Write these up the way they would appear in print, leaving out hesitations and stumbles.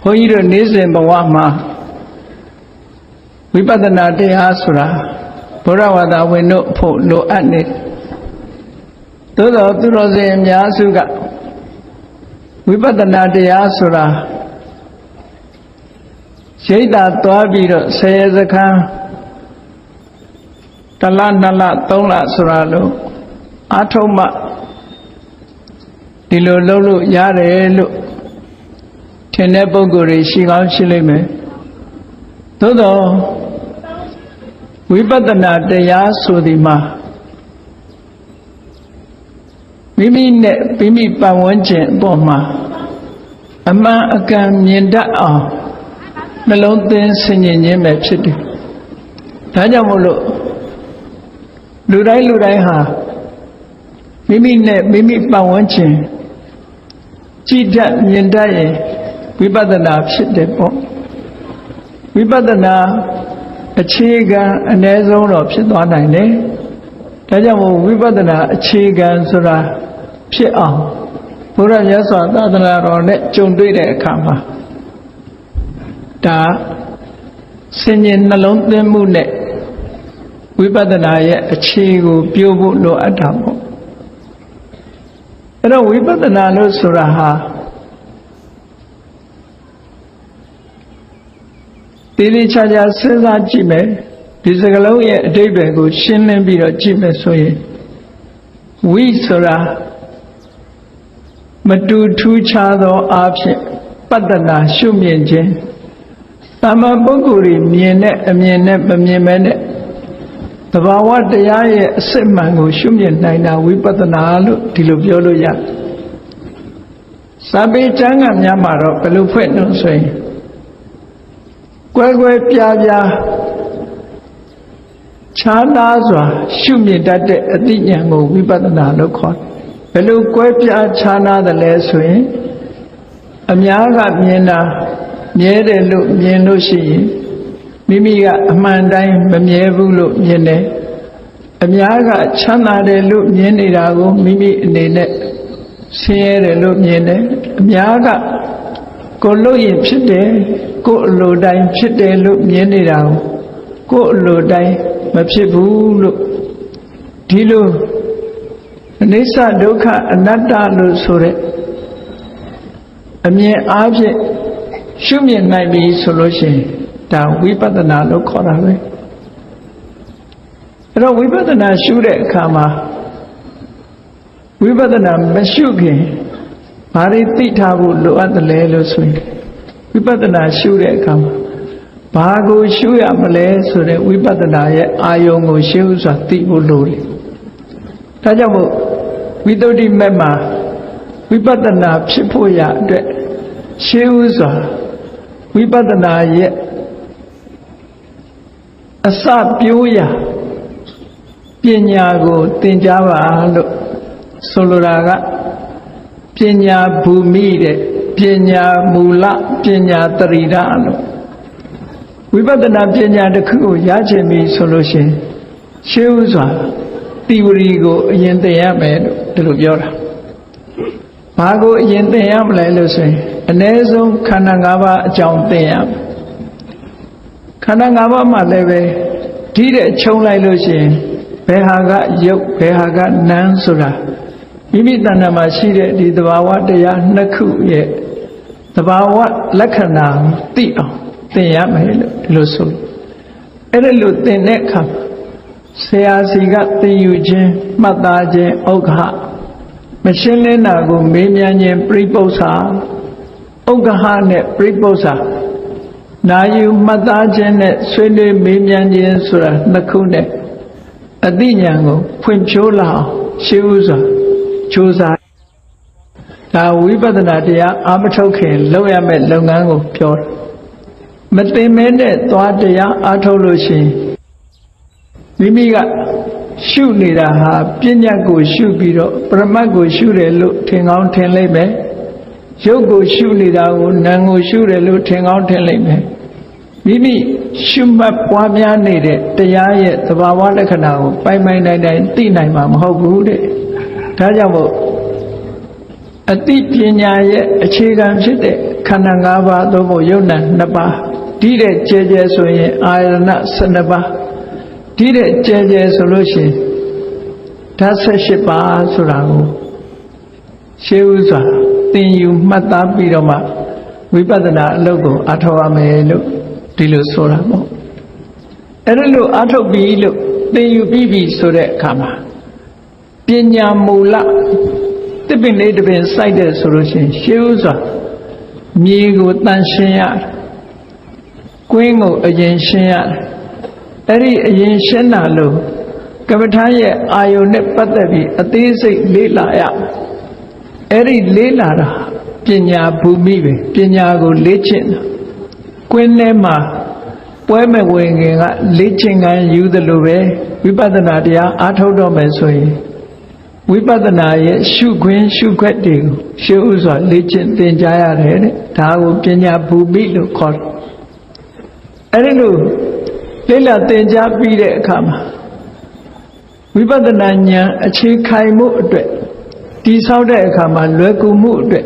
ုန်းကြီးတို့နေ့စဉ်ဘဝမှာဝိပဿနာတရားဆိုတာဘုရားဝါဒဝင်တို့ဖို့လိုအပ်နေသို့တော်သူတော်စင်အများစုကဝိပဿနာတရားဆိုတာရိတ်တာသွားပြီးတော့ဆယ်စခန်းတစ်လနှစ်လသုံးလဆိုတာလို့အာထုံးမှဒီလိုလုပ်လို့ရတယ်လို့ထင်တဲ့ပုဂ္ဂိုလ်တွေရှိကောင်းရှိလိမ့်မယ်သို့တော့ဝိပဿနာတရားဆိုဒီမှာမိမိနဲ့မိမိပတ်ဝန်းကျင်အပေါ်မှာအမှန်အကန်မြင်တတ်အောင်နှလုံးသွင်းဆင်ခြင်ခြင်းပဲဖြစ်တယ်ဒါကြောင့်မို့လို့လူတိုင်းဟာမိမိနဲ့မိမိပတ်ဝန်းကျင်ကြည်တတ်မြင်တတ်ရင်ဝိပဿနာဖြစ်တယ်ပေါ့ဝိပဿနာအခြေခံအ ਨੇ ဆုံးတော့ဖြစ်သွားနိုင်တယ်ဒါကြောင့်မို့ဝိပဿနာအခြေခံဆိုတာဖြစ်အောင်ဘုရားမြတ်စွာသာသနာတော်နဲ့ကြုံတွေ့တဲ့အခါမှာဒါဆင်ញင်နှလုံးသွင်းမှုနဲ့ဝိပဿနာရဲ့အခြေကိုပြို့ဖို့လိုအပ်တာပေါ့အဲ့တော့ဝိပဿနာလို့ဆိုတာဟာတေးသေးချာချာစဉ်းစားကြည့်မယ်ဒီစကားလုံးရဲ့အဓိပ္ပာယ်ကိုရှင်းလင်းပြီးတော့ကြည့်မယ်ဆိုရင်ဝိဆိုတာမတူထူးခြားသောအားဖြင့်ပတ္တနာရှုမြင်ခြင်းတာမန်ပုဂ္ဂိုလ်တွေမြင်တဲ့အမြင်နဲ့မမြင်မဲနဲ့သဘာဝတရားရဲ့အစစ်မှန်ကိုရှုမြင်နိုင်တာဝိပဿနာလို့ဒီလိုပြောလို့ရတယ်စာပေကျမ်းဂန်များမှာတော့ဘယ်လိုဖွင့်လို့ဆိုရင်ကွဲကွဲပြားပြားခြားနားစွာရှုမြင်တတ်တဲ့အသိဉာဏ်ကိုဝိပဿနာလို့ခေါ်တယ်ဘယ်လိုကွဲပြားခြားနားတယ်လဲဆိုရင်အများကမြင်တာမြဲတယ်လို့မြင်လို့ရှိရင်မိမိကအမှန်တိုင်းမမြဲဘူးလို့မြင်တယ်အများကချမ်းသာတယ်လို့မြင်နေတာကိုမိမိအနေနဲ့ဆင်းရဲတယ်လို့မြင်တယ်အများကကိုယ်လို့ရင်ဖြစ်တယ်ကိုယ်အလိုတိုင်းဖြစ်တယ်လို့မြင်နေတာကိုယ်အလိုတိုင်းမဖြစ်ဘူးလို့ဒီလိုအနိစ္စဒုက္ခအနတ္တလို့ဆိုတဲ့အမြင်အားဖြင့်ရှုမြင်နိုင်ပြီဆိုလို့ရှိရင်ဒါဝိပဿနာလို့ခေါ်တာပဲအဲ့တော့ဝိပဿနာရှုတဲ့အခါမှာဝိပဿနာမရှုခင်ဘာတွေသိထားဖို့လိုအပ်တယ်လဲလို့ဆိုရင်ဝိပဿနာရှုတဲ့အခါမှာဘာကိုရှုရမလဲဆိုတဲ့ဝိပဿနာရဲ့အာယုံကိုရှင်းဥစွာသိဖို့လိုတယ်ဒါကြောင့်မို့ဝိသုဒ္ဓိမက်မှာဝိပဿနာဖြစ်ဖို့ရအတွက်ရှင်းဥစွာဝိပဿနာရဲ့အစပြိုးရာပညာကိုသင်ကြားပါလို့ဆိုလိုတာကပညာဘူမိတဲ့ပညာမူလပညာတရိဒလို့ဝိပဿနာပညာတစ်ခုကိုရချင်ပြီဆိုလို့ရှိရင်ရှင်းဥစွာသီဝရီကိုအရင်သင်ရမယ်လို့ဒီလိုပြောတာဘာကိုအရင်သင်ရမလဲလို့ဆိုရင်အ ਨੇ ဆုံးခန္ဓာ၅ပါးအကြောင်းသင်ရမယ်ခန္ဓာ၅ပါးမှာလည်းပဲဒီတဲ့ခြုံလိုက်လို့ရှိရင်ဘယ်ဟာကယုတ်ဘယ်ဟာကနာမ်ဆိုတာမိမိတဏ္ဍာမှာရှိတဲ့ဒီသဘာဝတရားနှစ်ခုရဲ့သဘာဝလက္ခဏာသိအောင်သင်ရမယ်လို့ဒီလိုဆိုအဲ့ဒါလို့သင်တဲ့အခါဆရာစီကသင်ယူခြင်းမှတ်သားခြင်းဥက္ခမရှင်းလင်းတာကိုမေးမြန်းခြင်းပြိပု္ပ္ပာဥက္ခနဲ့ပြိပု္ပ္ပာနာယူမှတ်သားခြင်းနဲ့ဆွေးနွေးမေးမြန်းခြင်းဆိုတာနှစ်ခုနဲ့အသိဉာဏ်ကိုဖွင့်ဖြိုးလာအောင်ရှင်းဥစွာကြိုးစားဒါဝိပဿနာတရားအာမထုတ်ခင်လုပ်ရမယ့်လုပ်ငန်းကိုပြောတယ်မသိမဲနဲ့သွားတရားအားထုတ်လို့ရှိရင်မိမိကရှုနေတာဟာပညာကိုရှုပြီးတော့ပရမတ်ကိုရှုတယ်လို့ထင်ကောင်းထင်လိမ့်မယ်ရုပ်ကိုရှုနေတာကိုနာမ်ကိုရှုတယ်လို့ထင်ကောင်းထင်လိမ့်မယ်မိမိရှုမှတ်ပွားများနေတဲ့တရားရဲ့သဘာဝလက္ခဏာကိုပိုင်ပိုင်နိုင်နိုင်သိနိုင်မှာမဟုတ်ဘူးတဲ့ဒါကြောင့်မို့အသိပညာရဲ့အခြေခံဖြစ်တဲ့ ခန္ဓာ၅ပါးသို့မဟုတ်ယုတ်နံ2ပါးဒီတဲ့ကျဲကျဲဆိုရင်အာရဏ12ပါးဒီတဲ့ကျဲကျဲဆိုလို့ရှိရင်ဓာတ်18ပါးဆိုတာကိုရှေးဥစွာသင်ယူမှတ်သားပြီးတော့မှဝိပဿနာအလုပ်ကိုအားထုတ်ရမယ်လို့ဒီလိုဆိုတာပေါ့အဲ့ဒါလို့အားထုတ်ပြီးလို့သင်ယူပြီးပြီဆိုတဲ့အခါမှာပညာမူလတစ်ပင်လေးတစ်ပင်စိုက်တဲ့ဆိုလို့ရှိရင်ရှေးဥစွာမြေကိုတန်ရှင်းရတယ်ကွင်းကိုအရင်ရှင်းရတယ်အဲ့ဒီအရင်ရှင်းတာလို့ကမ္မထာရဲ့အာယုန်နဲ့ပတ်သက်ပြီးအသေးစိတ်လေ့လာရအဲ့ဒီလေ့လာတာပညာဘူမိပဲပညာကိုလေ့ကျင့်တာကွင်းထဲမှာပွဲမဝင်ခင်ကလေ့ကျင့်ခံယူသလိုပဲဝိပဿနာတရားအားထုတ်တော့မယ်ဆိုရင်ဝိပဿနာရဲ့ရှုခွင့်ရှုခွက်တွေကိုရှေးဥစွာလေ့ကျင့်သင်ကြားရတယ်တဲ့ဒါကိုပညာဘူမိလို့ခေါ်တယ်အဲ့ဒီလိုလေ့လာသင်ကြားပြီးတဲ့အခါမှာဝိပဿနာဉာဏ်အခြေခိုင်မှုအတွက်တည်ဆောက်တဲ့အခါမှာလွယ်ကူမှုအတွက်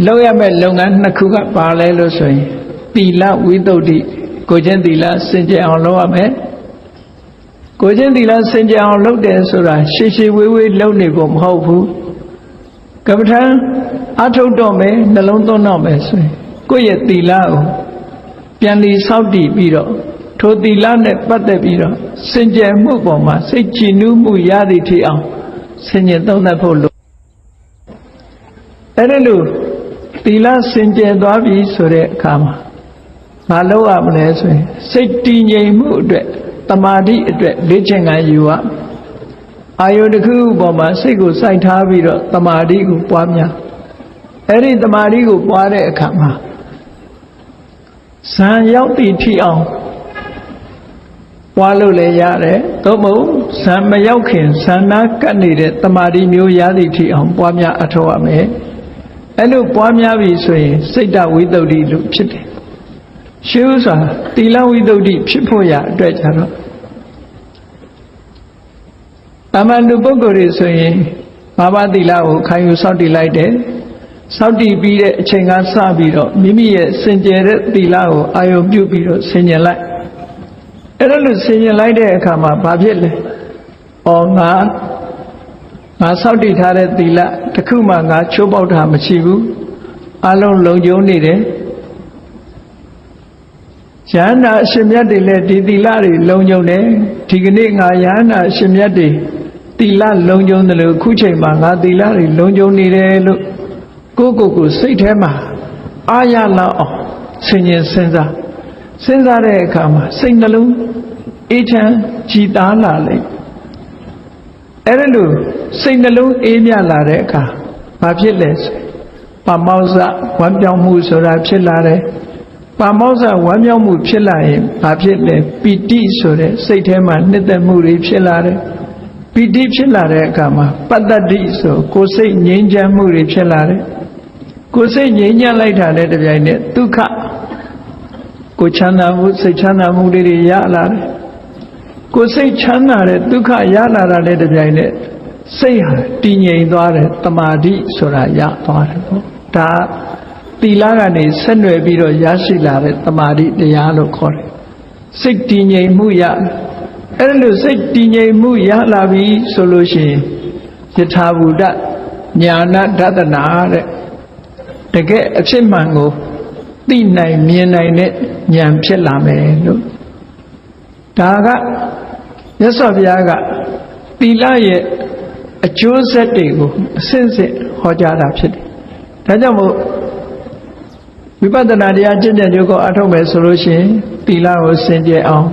လုပ်ရမယ့်လုပ်ငန်း2ခုကပါလဲလို့ဆိုရင်သီလဝိသုဒ္ဓိကိုချင်းသီလစင်ကြယ်အောင်လုပ်ရမယ်ကိုချင်းသီလစင်ကြယ်အောင်လုပ်တယ်ဆိုတာရှည်ရှည်ဝေးဝေးလုပ်နေဖို့မဟုတ်ဘူးကမ္မထာအထုတ်တော့မယ်နှလုံးသွင်းတော့မယ်ဆိုရင်ကိုယ့်ရဲ့သီလကိုပြန်လီဆောက်တည်ပြီးတော့ထိုသီလနဲ့ပတ်သက်ပြီးတော့စင်ကြယ်မှုပေါ်မှာစိတ်ကြည်နူးမှုရသည်ထိအောင်ဆင်ញင်သုံးသပ်ဖို့လိုအဲ့ဒါလို့သီလစင်ကြယ်သွားပြီဆိုတဲ့အခါမှာမလုပ်ရမလဲဆိုရင်စိတ်တည်ငြိမ်မှုအတွက်တမာတိအတွက်လေ့ကျင့်ခံယူရအာယုတစ်ခုပေါ်မှာစိတ်ကိုစိုက်ထားပြီးတော့တမာတိကိုပွားများအဲ့ဒီတမာတိကိုပွားတဲ့အခါမှာဇံရောက်သည့်ထိအောင်ပွားလို့လည်းရတယ်သို့မဟုတ်ဇံမရောက်ခင်ဇံနာကပ်နေတဲ့တမာတိမျိုးရသည့်ထိအောင်ပွားများအထောက်ရမယ်အဲ့လိုပွားများပြီဆိုရင်စိတ်တဝိသုဒ္ဓိလို့ဖြစ်တယ်ရှေးဥစွာသီလဝိသုဒ္ဓိဖြစ်ဖို့ရအတွက်ကြတော့တမန်လူပုဂ္ဂိုလ်တွေဆိုရင်ဘာဝသီလကိုခံယူစောင့်တည်လိုက်တယ်စောင့်တည်ပြီးတဲ့အချိန်ကစပြီးတော့မိမိရဲ့စင်ကြယ်တဲ့သီလကိုအာယုံပြုပြီးတော့ဆင်ញင်လိုက်အဲ့ဒါလို့ဆင်ញင်လိုက်တဲ့အခါမှာဘာဖြစ်လဲ။အော်ငါစောင့်တည်ထားတဲ့သီလတစ်ခုမှငါချိုးပေါက်တာမရှိဘူးအလုံးလုံခြုံနေတယ်။ယန္တာအရှင်မြတ်တွေလည်းဒီသီလတွေလုံခြုံတယ်ဒီကနေ့ငါယန္တာအရှင်မြတ်တွေသီလလုံခြုံတယ်လို့ခုချိန်မှာငါသီလတွေလုံခြုံနေတယ်လို့ကိုယ်စိတ်ထဲမှာအာရလောက်အောင်ဆင်ញင်စဉ်းစားတဲ့အခါမှာစိတ်နှလုံးအေးချမ်းကြည်သာလာလိုက်အဲ့ဒါလို့စိတ်နှလုံးအေးမြလာတဲ့အခါဘာဖြစ်လဲဆိုပါမောဇ္ဇဝမ်းပြောင်းမှုဆိုတာဖြစ်လာတယ်ပါမောဇ္ဇဝမ်းမြောက်မှုဖြစ်လာရင်ဘာဖြစ်လဲပီတိဆိုတဲ့စိတ်ထဲမှာနှစ်သက်မှုတွေဖြစ်လာတယ်ပီတိဖြစ်လာတဲ့အခါမှာပတ္တတိဆိုကိုယ်စိတ်ငြိမ်းချမ်းမှုတွေဖြစ်လာတယ်ကိုယ်စိတ်ငြိမ်းချမ်းလိုက်တာနဲ့တပြိုင်နက်ဒုက္ခကိုချမ်းသာမှုစိတ်ချမ်းသာမှုတွေရလာတယ်ကိုယ်စိတ်ချမ်းသာတဲ့ဒုက္ခရလာတာနဲ့တပြိုင်နက်စိတ်ဟာတည်ငြိမ်သွားတယ်တမာတိဆိုတာရသွားတယ်ပေါ့ဒါသီလကနေဆက်နွယ်ပြီးတော့ရရှိလာတဲ့တမာတိတရားလို့ခေါ်တယ်စိတ်တည်ငြိမ်မှုရအဲ့လိုစိတ်တည်ငြိမ်မှုရလာပြီဆိုလို့ရှိရင်ယထာဘူတညာနာဒသနာတဲ့တကယ်အဖြစ်မှန်ကိုသိနိုင်မြင်နိုင်တဲ့ဉာဏ်ဖြစ်လာမယ်လို့ဒါကမြတ်စွာဘုရားကသီလရဲ့အကျိုးဆက်တွေကိုအစစ်စစ်ဟောကြားတာဖြစ်တယ်ဒါကြောင့်မို့ဝိပဿနာတရားကျင့်ကြံကြိုးကိုအထောက်မယ်ဆိုလို့ရှိရင်သီလကိုစင်ကြယ်အောင်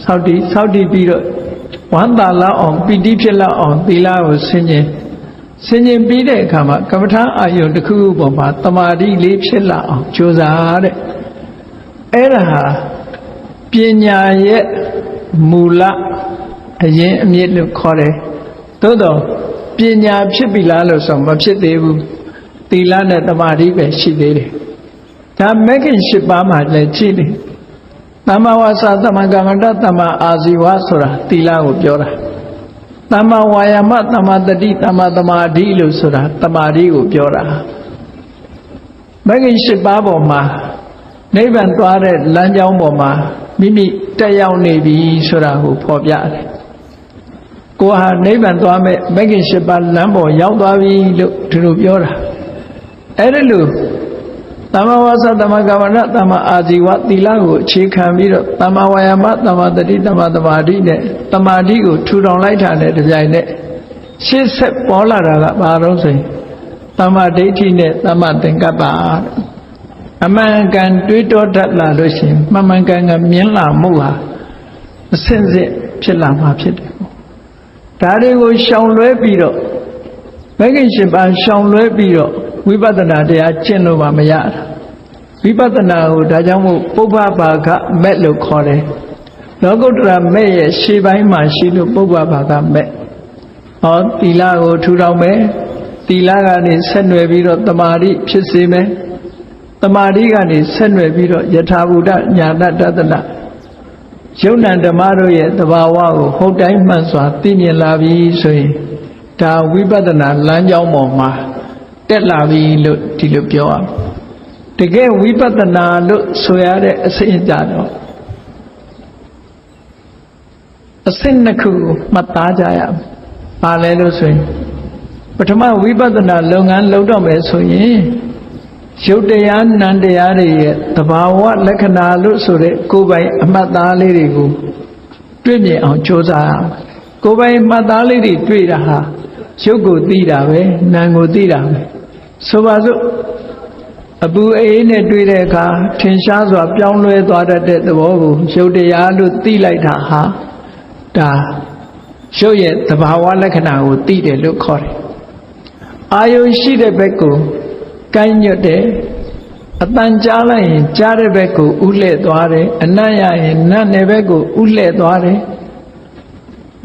စောင့်တည်ပြီးတော့ဝမ်းသာလောက်အောင်ပီတိဖြစ်လောက်အောင်သီလကိုဆင်ញင်ပြီးတဲ့အခါမှာကမ္မထာအာယုန်တစ်ခုခုပေါ်မှာတမာတိလေးဖြစ်လာအောင်ကြိုးစားတဲ့အဲ့ဒါဟာပညာရဲ့မူလအရင်အမြစ်လို့ခေါ်တယ်သို့တော့ပညာဖြစ်ပြီလားလို့ဆိုမဖြစ်သေးဘူးသီလနဲ့တမာတိပဲရှိသေးတယ်ဒါမဂ္ဂင်၈ပါးမှာလည်းကြည့်တယ်သမ္မာဝါစာသမ္မာကမ္မန္တသမ္မာအာဇီဝဆိုတာသီလကိုပြောတာသမ္မာဝါယာမသမ္မာတတိသမ္မာသမာဓိလို့ဆိုတာတမာဓိကိုပြောတာ မဂ္ဂင်၈ပါးပေါ်မှာနိဗ္ဗာန်သွားတဲ့လမ်းကြောင်းပေါ်မှာမိမိတက်ရောက်နေပြီဆိုတာကိုဖော်ပြတယ်ကိုဟာနိဗ္ဗာန်သွားမဲ့မဂ္ဂင်၈ပါးလမ်းပေါ်ရောက်သွားပြီလို့ဒီလိုပြောတာအဲ့ဒီလိုသမ္မာဝါစာသမ္မာကမ္မန္တသမ္မာအာဇီဝသီလကိုအခြေခံပြီးတော့သမ္မာဝါယာမသမ္မာတတိသမ္မာသမာဓိနဲ့သမာဓိကိုထူထောင်လိုက်တာနဲ့တပြိုင်နက်ရှေ့ဆက်ပေါ်လာတာကဘာလို့ဆိုရင်သမ္မာဒိဋ္ဌိနဲ့သမ္မာသင်္ကပ္ပအမှန်ကန်တွေးတောတတ်လာလို့ရှိရင်မှန်ကန်မြင်လာမှုဟာအစင်စစ်ဖြစ်လာမှာဖြစ်တယ်ဒါတွေကိုရှောင်လွဲပြီးတော့မဂ္ဂင်၈ပါးရှောင်လွဲပြီးတော့ဝိပဿနာတရားကျင့်လို့မှမရတာဝိပဿနာကိုဒါကြောင့်မို့ပုဗ္ဗဘာဂမဲ့လို့ခေါ်တယ်လောကုတ္တရာမဲ့ရဲ့ရှေ့ပိုင်းမှာရှိလို့ပုဗ္ဗဘာဂမဲ့ဟောသီလကိုထူထောင်မယ်သီလကနေဆက်နွယ်ပြီးတော့တမာတိဖြစ်စေမယ်တမာတိကနေဆက်နွယ်ပြီးတော့ယထာဘူတညာတတသနာယုံ nant ဓမ္မတို့ရဲ့သဘာဝကိုဟုတ်တိုင်းမှန်စွာသိမြင်လာပြီဆိုရင်ဒါဝိပဿနာလမ်းကြောင်းပေါ်မှာတက်လာပြီလို့ဒီလိုပြောရမယ်တကယ်ဝိပဿနာလို့ဆိုရတဲ့အစဉ်အကြတော့အစဉ်နှစ်ခုမှတ်သားကြရမယ်ဘာလဲလို့ဆိုရင်ပထမဝိပဿနာလုပ်ငန်းလုပ်တော့မယ်ဆိုရင်ရုပ်တရားနံတရားတွေရဲ့သဘာဝလက္ခဏာလို့ဆိုတဲ့ကိုယ်ပိုင်အမှတ်သားလေးတွေကိုတွေ့မြင်အောင်ကြိုးစားရမယ်ကိုယ်ပိုင်အမှတ်သားလေးတွေတွေ့တာဟာရုပ်ကိုသိတာပဲနာမ်ကိုသိတာပဲဆိုပါစို့အပူအေးနဲ့တွေ့တဲ့အခါထင်ရှားစွာပြောင်းလဲသွားတတ်တဲ့သဘောကိုရုပ်တရားလို့သိလိုက်တာဟာဒါရုပ်ရဲ့သဘာဝလက္ခဏာကိုသိတယ်လို့ခေါ်တယ်အာယုရှိတဲ့ဘက်ကိုကိုင်းညွတ်တယ်အတန်ကြားလိုက်ရင်ကြားတဲ့ဘက်ကိုဥလှဲ့သွားတယ်အနံ့ရရင်နံ့တဲ့ဘက်ကိုဥလှဲ့သွားတယ်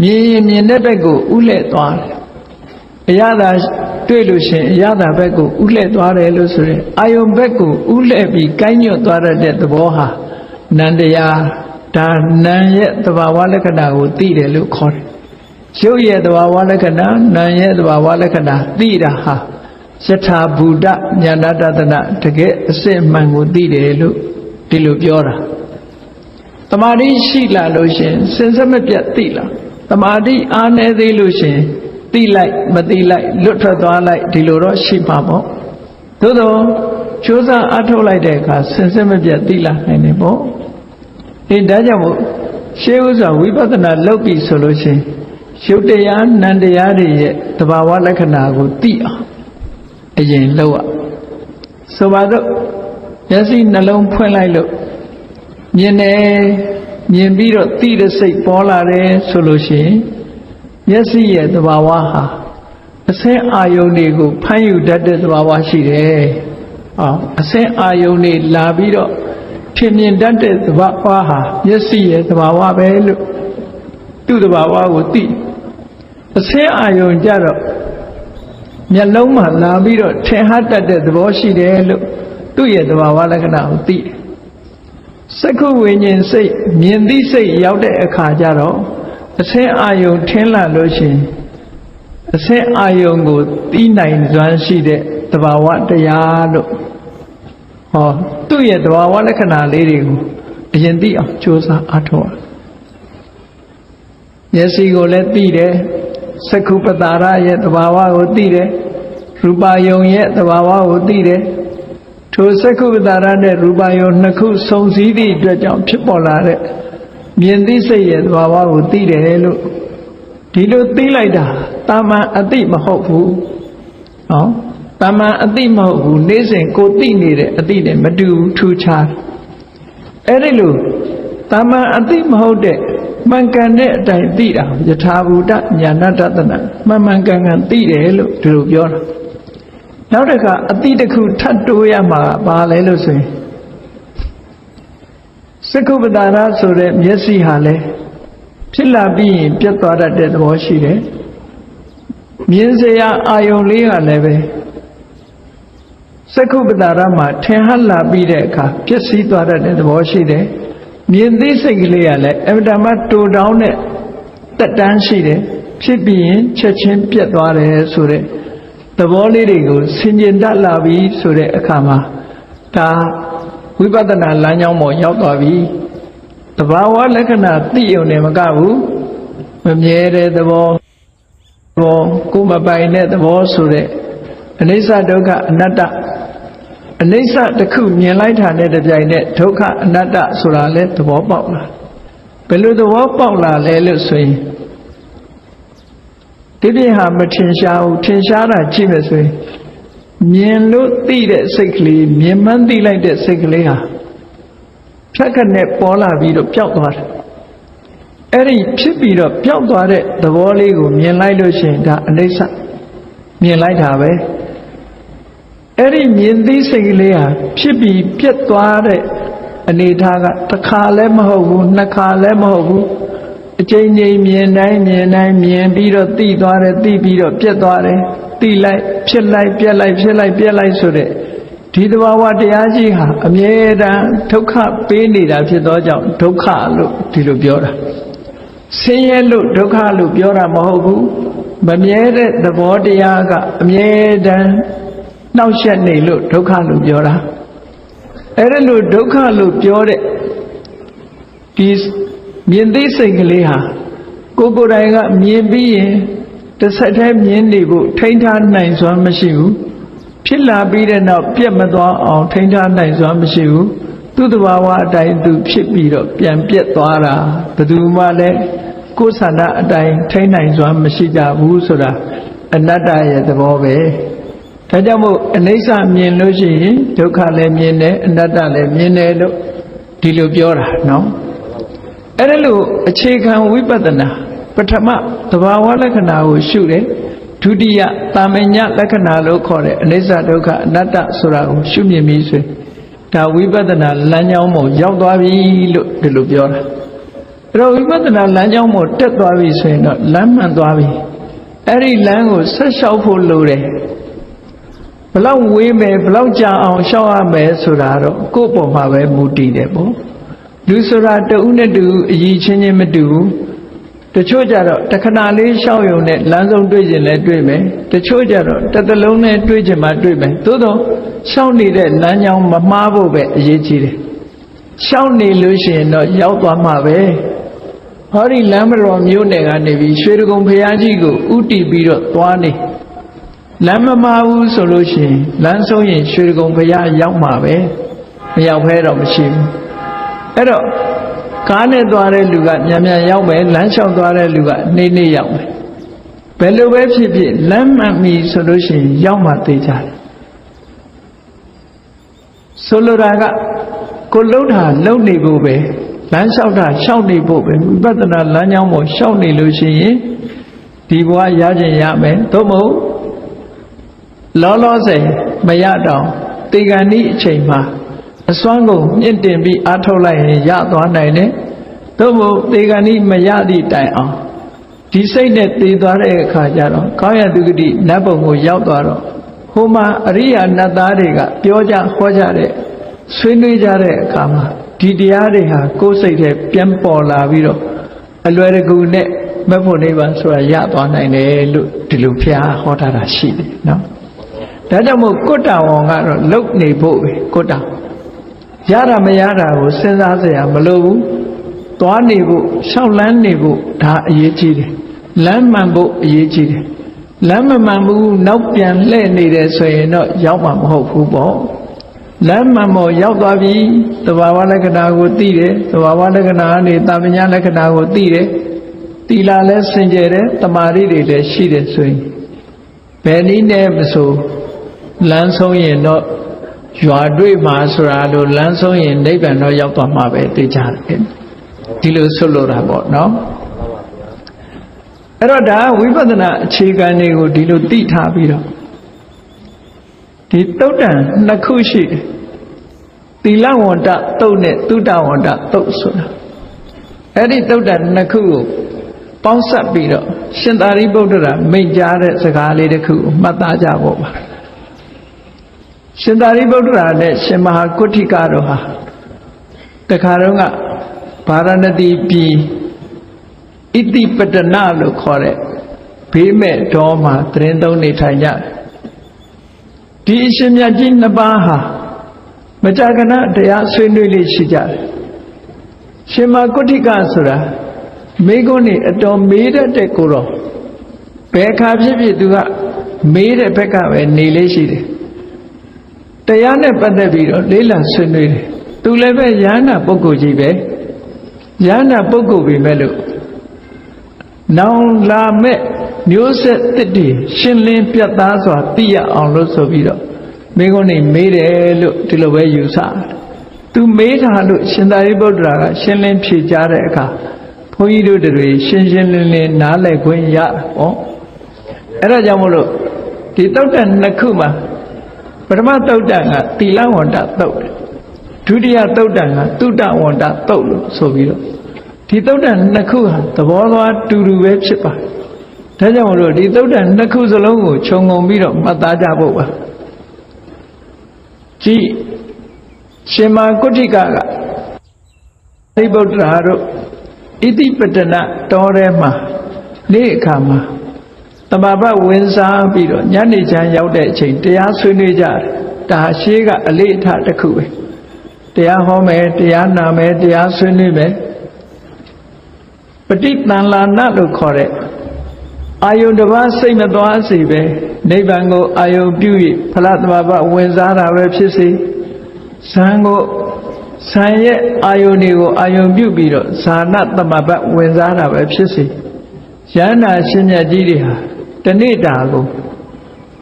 မြင်ရင်မြင်တဲ့ဘက်ကိုဥလှဲ့သွားတယ်အရသာတွေ့လို့ရှိရင်အရသာဘက်ကိုဥလှဲ့သွားတယ်လို့ဆိုရင်အာယုံဘက်ကိုဥလှဲ့ပြီးကိုင်းညွတ်သွားတဲ့သဘောဟာနံတရားဒါနံရဲ့သဘာဝလက္ခဏာကိုသိတယ်လို့ခေါ်တယ်ရုပ်ရဲ့သဘာဝလက္ခဏာနာမ်ရဲ့သဘာဝလက္ခဏာသိတာဟာယထာဘူတဉာဏတတနာတကယ်အစစ်မှန်ကိုသိတယ်လို့ဒီလိုပြောတာတမာတိရှိလာလို့ရှင်စဉ်ဆက်မပြတ်သိလာတမာတိအားနည်းသေးလို့ရှင်သိလိုက်မသိလိုက်လွတ်ထွက်သွားလိုက်ဒီလိုတော့ရှိမှာပေါ့သို့တော့ကြိုးစားအထုတ်လိုက်တဲ့အခါစဉ်ဆက်မပြတ်သိလာနိုင်တယ်ပေါ့ဒါကြောင့်မို့ရှေးဥစွာဝိပဿနာလုပ်ပြီဆိုလို့ရှင်ရုပ်တရားနံတရားတွေရဲ့သဘာဝလက္ခဏာကိုသိအောင်အရင်လုပ်ရဆိုပါတော့မျက်စိနှလုံးဖွင့်လိုက်လို့မြင်တယ်မြင်ပြီးတော့သိတဲ့စိတ်ပေါ်လာတယ်ဆိုလို့ရှိရင်မျက်စိရဲ့သဘာဝဟာအစင်းအာယုန်တွေကိုဖမ်းယူတတ်တဲ့သဘာဝရှိတယ်အစင်းအာယုန်တွေလာပြီးတော့ထင်မြင်တတ်တဲ့သဘာဝဟာမျက်စိရဲ့သဘာဝပဲလို့သူ့သဘာဝကိုသိအစင်းအာယုန်ကြတော့မျက်လုံးမှာလာပြီးတော့ထင်ဟတတ်တဲ့သဘောရှိတယ်လို့သူ့ရဲ့သဘာဝလက္ခဏာကိုသိတယ်စက္ခုဝိညာဉ်စိတ်မြင်သိစိတ်ရောက်တဲ့အခါကျတော့အစင်းအာယုန်ထင်းလာလို့ရှိရင်အစင်းအာယုန်ကိုသိနိုင်စွမ်းရှိတဲ့သဘာဝတရားလို့သူ့ရဲ့သဘာဝလက္ခဏာလေးတွေကိုအရင်သိအောင်ကြိုးစားအားထုတ်ရမျက်စိကိုလည်းသိတယ်စက္ခုပတာရရဲ့သဘာဝကိုသိတယ်ရူပယုံရဲ့သဘာဝကိုသိတယ်ထိုစက္ခုပတာရနဲ့ရူပယုံနှစ်ခုစုံစည်းသည့်အတွက်ကြောင့်ဖြစ်ပေါ်လာတဲ့မြင်သိစိတ်ရဲ့သဘာဝကိုသိတယ်လို့ဒီလိုသိလိုက်တာတာမန်အသိမဟုတ်ဘူးတာမန်အသိမဟုတ်ဘူးနေ့စဉ်ကိုသိနေတဲ့အသိနဲ့မတူဘူးထူးခြားအဲ့ဒီလိုတာမန်အသိမဟုတ်တဲ့မှန်ကန်တဲ့အတိုင်းသိတာယထာဘူတဉာဏတတနာမှန်ကန်သိတယ်လို့ဒီလိုပြောတာနောက်တစ်ခါအသိတစ်ခုထပ်တိုးရမှာဘာလဲလို့ဆိုရင်စက္ခုပတာရဆိုတဲ့မျက်စိဟာလဲဖြစ်လာပြီးရင်ပြတ်သွားတတ်တဲ့သဘောရှိတယ်မြင်စရာအာယုံလေးကလည်းပဲစက္ခုပတာရမှာထင်ဟလာပြီးတဲ့အခါပျက်စီးသွားတတ်တဲ့သဘောရှိတယ်မြင်သိစိတ်ကလေးကလည်းအမတမတိုးတောင်းတဲ့တက်တန်းရှိတယ်ဖြစ်ပြီးရင်ချက်ချင်းပြတ်သွားတယ်ဆိုတဲ့သဘောလေးတွေကိုဆင်ခြင်တတ်လာပြီဆိုတဲ့အခါမှာ ဒါဝိပဿနာလမ်းကြောင်းပေါ်ရောက်သွားပြီတဘာဝလက္ခဏာသိုံနဲ့မကဘူးမမြဲတဲ့သဘောကိုမပိုင်တဲ့သဘောဆိုတဲ့အနိစ္စဒုက္ခအနတ္တအနိစ္စတစ်ခုမြင်လိုက်တာနဲ့တပြိုင်နက်ဒုက္ခအနတ္တဆိုတာလဲသဘောပေါက်လာဘယ်လိုသဘောပေါက်လာလဲလို့ဆိုရင်ဒီပြဟာမထင်ရှားဘူးထင်ရှားတာကြည့်မယ်ဆိုရင်မြင်လို့သိတဲ့စိတ်ကလေးမြင်မှန်းသိလိုက်တဲ့စိတ်ကလေးဟာဖြတ်ခနဲ့ပေါ်လာပြီးတော့ပျောက်သွားတယ်အဲ့ဒီဖြစ်ပြီးတော့ပျောက်သွားတဲ့သဘောလေးကိုမြင်လိုက်လို့ရှိရင်ဒါအနိစ္စမြင်လိုက်တာပဲအဲ့ဒီမြင်သိစိတ်ကလေးဟာဖြစ်ပြီးပြတ်သွားတဲ့အနေထားကတစ်ခါလည်းမဟုတ်ဘူးနှစ်ခါလည်းမဟုတ်ဘူးအချိန်ချင်းမြင်တိုင်းမြင်ပြီးတော့သိသွားတယ်သိပြီးတော့ပြတ်သွားတယ်သိလိုက်ဖြစ်လိုက်ပြတ်လိုက်ဖြစ်လိုက်ပြတ်လိုက်ဆိုတဲ့ဒီသဘာဝတရားကြီးဟာအမြဲတမ်းဒုက္ခပေးနေတာဖြစ်သောကြောင့်ဒုက္ခလို့ဒီလိုပြောတာဆင်းရဲလို့ဒုက္ခလို့ပြောတာမဟုတ်ဘူးမမြဲတဲ့သဘောတရားကအမြဲတမ်းနှောက်ယှက်နေလို့ဒုက္ခလို့ပြောတာအဲ့ဒါလို့ဒုက္ခလို့ပြောတဲ့ဒီမြင်သိစိတ်ကလေးဟာကိုယ်တိုင်ကမြင်ပြီးရင်တစ်ဆက်တည်းမြင်နေဖို့ထိန်းထားနိုင်စွမ်းမရှိဘူးဖြစ်လာပြီးတဲ့နောက်ပြတ်မသွားအောင်ထိန်းထားနိုင်စွမ်းမရှိဘူးသူ့တဘာဝအတိုင်းသူဖြစ်ပြီးတော့ပြန်ပြတ်သွားတာဘယ်သူမှလည်းကိုယ်ဆန္ဒအတိုင်းထိန်းနိုင်စွမ်းမရှိကြဘူးဆိုတာအနတ္တရဲ့သဘောပဲဒါကြောင့်မို့အနိစ္စမြင်လို့ရှိရင်ဒုက္ခလည်းမြင်တယ်အနတ္တလည်းမြင်တယ်လို့ဒီလိုပြောတာနော်အဲ့ဒါလို့အခြေခံဝိပဿနာပထမသဘာဝလက္ခဏာကိုရှုတယ်ဒုတိယတာမညလက္ခဏာလို့ခေါ်တဲ့အနိစ္စဒုက္ခအနတ္တဆိုတာကိုရှုမြင်ပြီးဆိုရင်ဒါဝိပဿနာလမ်းကြောင်းပေါ်ရောက်သွားပြီလို့ဒီလိုပြောတာအဲ့တော့ဝိပဿနာလမ်းကြောင်းပေါ်တက်သွားပြီဆိုရင်တော့လမ်းမှန်သွားပြီအဲ့ဒီလမ်းကိုဆက်လျှောက်ဖို့လိုတယ်ဘလောက်ဝေးမယ်ဘလောက်ကြာအောင်လျှောက်ရမယ်ဆိုတာတော့ကိုယ့်ပေါ်မှာပဲမူတည်တယ်ပေါ့လူဆိုတာတဦးနဲ့တူအည်ချင်းချင်းမတူဘူးတချို့ကြတော့တခဏလေးလျှောက်ရုံနဲ့လမ်းဆုံးတွေ့ကျင်လဲတွေ့မယ်တချို့ကြတော့တစ်သလုံးနဲ့တွေ့ကျင်မှတွေ့မယ်သို့တော့လျှောက်နေတဲ့လမ်းကြောင်းမမှားဖို့ပဲအရေးကြီးတယ်လျှောက်နေလို့ရှိရင်တော့ရောက်သွားမှာပဲဟောဒီလမ်းမတော်မြို့နယ်ကနေပြီးရွှေတကုံဘုရားကြီးကိုဥတီပြီးတော့သွားနေလမ်းမမှားဘူးဆိုလို့ရှိရင်လမ်းဆုံးရင်ရွှေတကုံဘုရားရောက်မှာပဲမရောက်ဖဲတော့မရှိဘူးအဲ့တော့ကားနဲ့သွားတဲ့လူကမြန်မြန်ရောက်မယ်လမ်းလျှောက်သွားတဲ့လူကနှိမ့်နှိမ့်ရောက်မယ်ဘယ်လိုပဲဖြစ်ဖြစ်လမ်းမှန်ပြီဆိုလို့ရှိရင်ရောက်မှသိကြတယ်ဆိုလိုတာကကိုလှုပ်တာလှုပ်နေဖို့ပဲလမ်းလျှောက်တာလျှောက်နေဖို့ပဲဝိပဿနာလမ်းကြောင်းပေါ်လျှောက်နေလို့ရှိရင်ဒီဘဝရခြင်းရမယ်သို့မဟုတ်လောလောဆယ်မရတော့တေဂဏိအချိန်မှာအစွမ်းကုန်မြင့်တင်ပြီးအားထုတ်လိုက်ရင်ရသွားနိုင်တယ်သို့မဟုတ်တေဂဏိမရသည့်တိုင်အောင်ဒီစိတ်နဲ့တည်သွားတဲ့အခါကျတော့ကောင်းရတုဂတိနတ်ဘုံကိုရောက်သွားတော့ဟိုမှာအရိယာနတ်သားတွေကပြောကြဟောကြတဲ့ဆွေးနွေးကြတဲ့အခါမှာဒီတရားတွေဟာကိုယ်စိတ်ထဲပြန်ပေါ်လာပြီးတော့အလွယ်တကူနဲ့မဖို့နိဗ္ဗာန်ဆိုတာရသွားနိုင်တယ်လို့ဒီလိုဘုရားဟောထားတာရှိတယ်နော်ဒါကြောင့်မို့ကုတ္တဝံကတော့လုတ်နေဖို့ပဲကုတ္တရတာမရတာကိုစဉ်းစားစရာမလိုဘူးသွားနေဖို့ရှောက်လန်းနေဖို့ဒါအရေးကြီးတယ်လမ်းမှန်ဖို့အရေးကြီးတယ်လမ်းမမှန်ဘူးနောက်ပြန်လှည့်နေတယ်ဆိုရင်တော့ရောက်မှာမဟုတ်ဘူးပေါ့လမ်းမှန်ပေါ်ရောက်သွားပြီသဘာဝလက္ခဏာကိုသိတယ်သဘာဝလက္ခဏာကနေတာမညာလက္ခဏာကိုသိတယ်သီလလည်းစင်ကြယ်တယ်တမာရီတွေလည်းရှိတယ်ဆိုရင်ဘယ်နည်းနဲ့မဆိုလမ်းဆုံးရင်တော့ရွာတွေ့မှာဆိုတာလို့လမ်းဆုံးရင်နိဗ္ဗာန်တော့ရောက်သွားမှာပဲသိကြတယ်ဒီလိုဆွလို့တာပေါ့နော်အဲ့တော့ဒါဝိပဿနာအခြေခံတွေကိုဒီလိုသိထားပြီးတော့ဒီတုတ်တန်နှစ်ခုရှိတယ်သီလဝန္တတုတ်နဲ့သုတဝန္တတုတ်ဆိုတာအဲ့ဒီတုတ်တန်နှစ်ခုကိုပေါင်းစပ်ပြီးတော့ရှင်သာရိပုတ္တရာမိန့်ကြားတဲ့စကားလေးတစ်ခုကိုမှတ်သားကြဖို့ပါရှင်သာရိပုတ္တရာနဲ့ရှင်မဟာကုဋ္ဌိကတို့ဟာတခါတော့ကဗာရာဏသီပြည်ဣတိပတနာလို့ခေါ်တဲ့ဘေးမဲ့တော်မှာသရင်သုံးနေထိုင်ကြဒီအရှင်မြတ်ကြီးနှစ်ပါးဟာ မကြာခဏတရားဆွေးနွေးလေးရှိကြတယ်ရှင်မကုဋ္ဌိကဆိုတာမိဂုံးနေအတော်မေးတတ်တဲ့ကိုတော့ဘယ်ခါဖြစ်ဖြစ်သူကမေးတဲ့ဘက်ကပဲနေလေးရှိတယ်တရားနဲ့ပတ်သက်ပြီးတော့လေးလံဆွေးနွေးတယ်သူလည်းပဲယန္နာပုဂ္ဂိုလ်ကြီးပဲယန္နာပုဂ္ဂိုလ်ပဲမဲ့လို့နောင်လာမဲ့မျိုးဆက်တစ်တည်ရှင်းလင်းပြတ်သားစွာသိရအောင်လို့ဆိုပြီးတော့မိဂုံးနေမေးတယ်လို့ဒီလိုပဲယူဆတယ်သူမေးတာလို့ရှင်သာရိပုတ္တရာကရှင်းလင်းဖြေကြားတဲ့အခါဘုန်းကြီးတို့တွေရှင်းရှင်းလင်းလင်းနားလည်ခွင့်ရဟောအဲ့ဒါကြောင့်မို့လို့ဒီတုတ်တန်နှစ်ခုမှာပထမတုတ်တန်ကသီလဝန္တတုတ်ဒုတိယတုတ်တန်ကသုတဝန္တတုတ်လို့ဆိုပြီးတော့ဒီတုတ်တန်နှစ်ခုဟာသဘောသွားတူတူပဲဖြစ်ပါတယ်ဒါကြောင့်မို့လို့ဒီတုတ်တန်နှစ်ခုစလုံးကိုခြုံငုံပြီးတော့မှတ်သားကြဖို့ပါကြည့်ရှင်မကုဋ္ဌိကသိဗုဒ္ဓရာတို့ဣတိပတနာတော်ထဲမှာနေ့အခါမှာတမ္ပပဝင်စားပြီးတော့ညနေချမ်းရောက်တဲ့အချိန်တရားဆွေးနွေးကြတယ်ဒါရှေးကအလေးအထားတစ်ခုပဲတရားဟောမယ်တရားနာမယ်တရားဆွေးနွေးမယ်ပဋိသင်္လာဏလို့ခေါ်တဲ့အာယုန်တစ်ပါးစိတ်မသွားစေပဲနိဗ္ဗာန်ကိုအာယုန်ပြု၍ဖလားတမ္ပပဝင်စားတာပဲဖြစ်စေဇံကိုဇံရဲ့အာယုန်တွေကိုအာယုန်ပြုပြီးတော့ဇာနာတမ္ပပဝင်စားတာပဲဖြစ်စေယန္နာရှင်မြတ်ကြီးတွေဟာတနေ့တာကို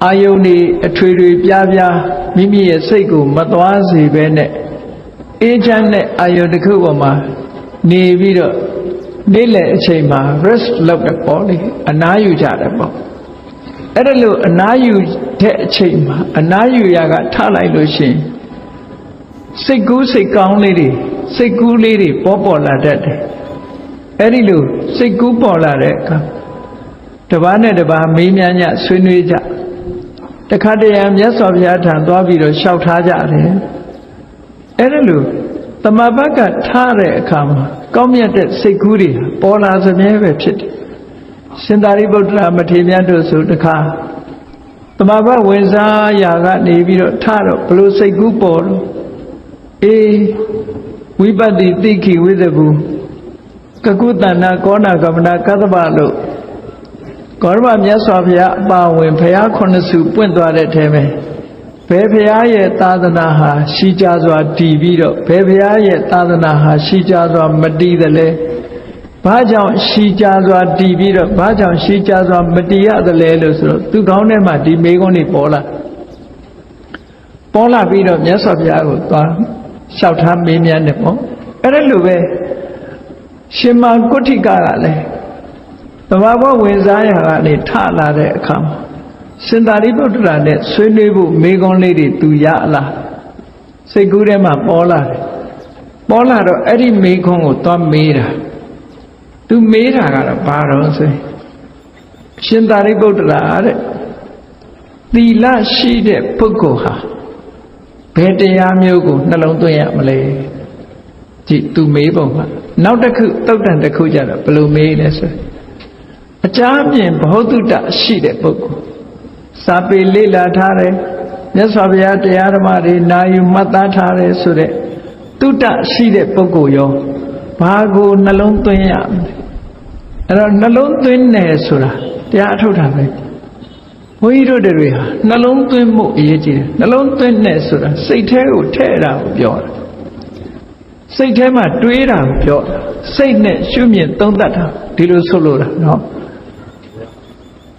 အာယုန်တွေအထွေထွေပြားပြားမိမိရဲ့စိတ်ကိုမသွားစေပဲနဲ့အေးချမ်းတဲ့အာယုန်တစ်ခုပေါ်မှာနေပြီးတော့နေ့လယ်အချိန်မှာ rest လုပ်တယ်ပေါ့လေအနားယူကြတယ်ပေါ့အဲ့ဒါလို့အနားယူတဲ့အချိန်မှာအနားယူရကထလိုက်လို့ရှိရင်စိတ်ကူးစိတ်ကောင်းလေးတွေစိတ်ကူးလေးတွေပေါ်လာတတ်တယ်အဲ့ဒီလိုစိတ်ကူးပေါ်လာတဲ့အခါတစ်ပါးနဲ့တစ်ပါးမေးမြန်းကြဆွေးနွေးကြတခါတရံမြတ်စွာဘုရားထံသွားပြီးတော့လျှောက်ထားကြတယ်အဲ့ဒါလိုတမ္ပပကထားတဲ့အခါမှာကောင်းမြတ်တဲ့စိတ်ကူးတွေပေါ်လာစမြဲပဲဖြစ်တယ်ရှင်သာရိပုတ္တရာမထေရမြတ်တို့ဆိုတခါတမ္ပပဝင်စားရာကနေပြီးတော့ထတော့ဘလို့စိတ်ကူးပေါ်တော့အေးဝိပတ္တိသိခိဝိသဘူကကုတန္နာကောနာကမနာကသဗ္ဗလို့ဂေါရမမြတ်စွာဘုရားအပါဝင်ဘုရား9စုပွင့်သွားတဲ့ထဲမှာဘယ်ဘုရားရဲ့သာသနာဟာရှိကြစွာတည်ပြီးတော့ဘယ်ဘုရားရဲ့သာသနာဟာရှိကြစွာမတည်သလဲဘာကြောင့်ရှိကြစွာတည်ပြီးတော့ဘာကြောင့်ရှိကြစွာမတည်ရသလဲလို့ဆိုတော့သူကောင်းထဲမှာဒီမေခွန်းတွေပေါ်လာပြီးတော့မြတ်စွာဘုရားကိုသွားလျှောက်ထားမေးမြန်းတယ်ပေါ့အဲ့ဒါလိုပဲရှင်မကုဋ္ဌိကလည်းတဘာဝဝင်စားရာကနေထလာတဲ့အခါမှာရှင်သာရိပုတ္တရာနဲ့ဆွေးနွေးဖို့မေခွန်းလေးတွေသူရလာစိတ်ကူးထဲမှာပေါ်လာတယ်ပေါ်လာတော့အဲ့ဒီမေခွန်းကိုသွားမေးတာသူမေးတာကတော့ဘာတော့ဆိုရှင်သာရိပုတ္တရာတဲ့သီလရှိတဲ့ပုဂ္ဂိုလ်ဟာဘယ်တရားမျိုးကိုနှလုံးသွင်းရမလဲကြည့်သူမေးပုံကနောက်တစ်ခုတုတ်တန်တစ်ခုကြတော့ဘယ်လိုမေးလဲဆိုအကြအပြင်ဘ ਹੁ တုတရှိတဲ့ပုဂ္ဂိုလ်စာပေလေ့လာထားတယ်မြတ်စွာဘုရားတရားဓမ္မတွေနာယူမှတ်သားထားတယ်ဆိုတဲ့တုတရှိတဲ့ပုဂ္ဂိုလ်ရောဘာကိုနှလုံးသွင်းရမလဲအဲ့တော့နှလုံးသွင်းတယ်ဆိုတာတရားအထုတ်တာပဲဘုန်းကြီးတို့တွေဟာနှလုံးသွင်းမှုအရေးကြီးတယ်နှလုံးသွင်းတယ်ဆိုတာစိတ်ထဲကိုထည့်တာကိုပြောတာစိတ်ထဲမှာတွေးတာကိုပြောတာစိတ်နဲ့ရှုမြင်သုံးသပ်တာဒီလိုဆိုလို့တာနော်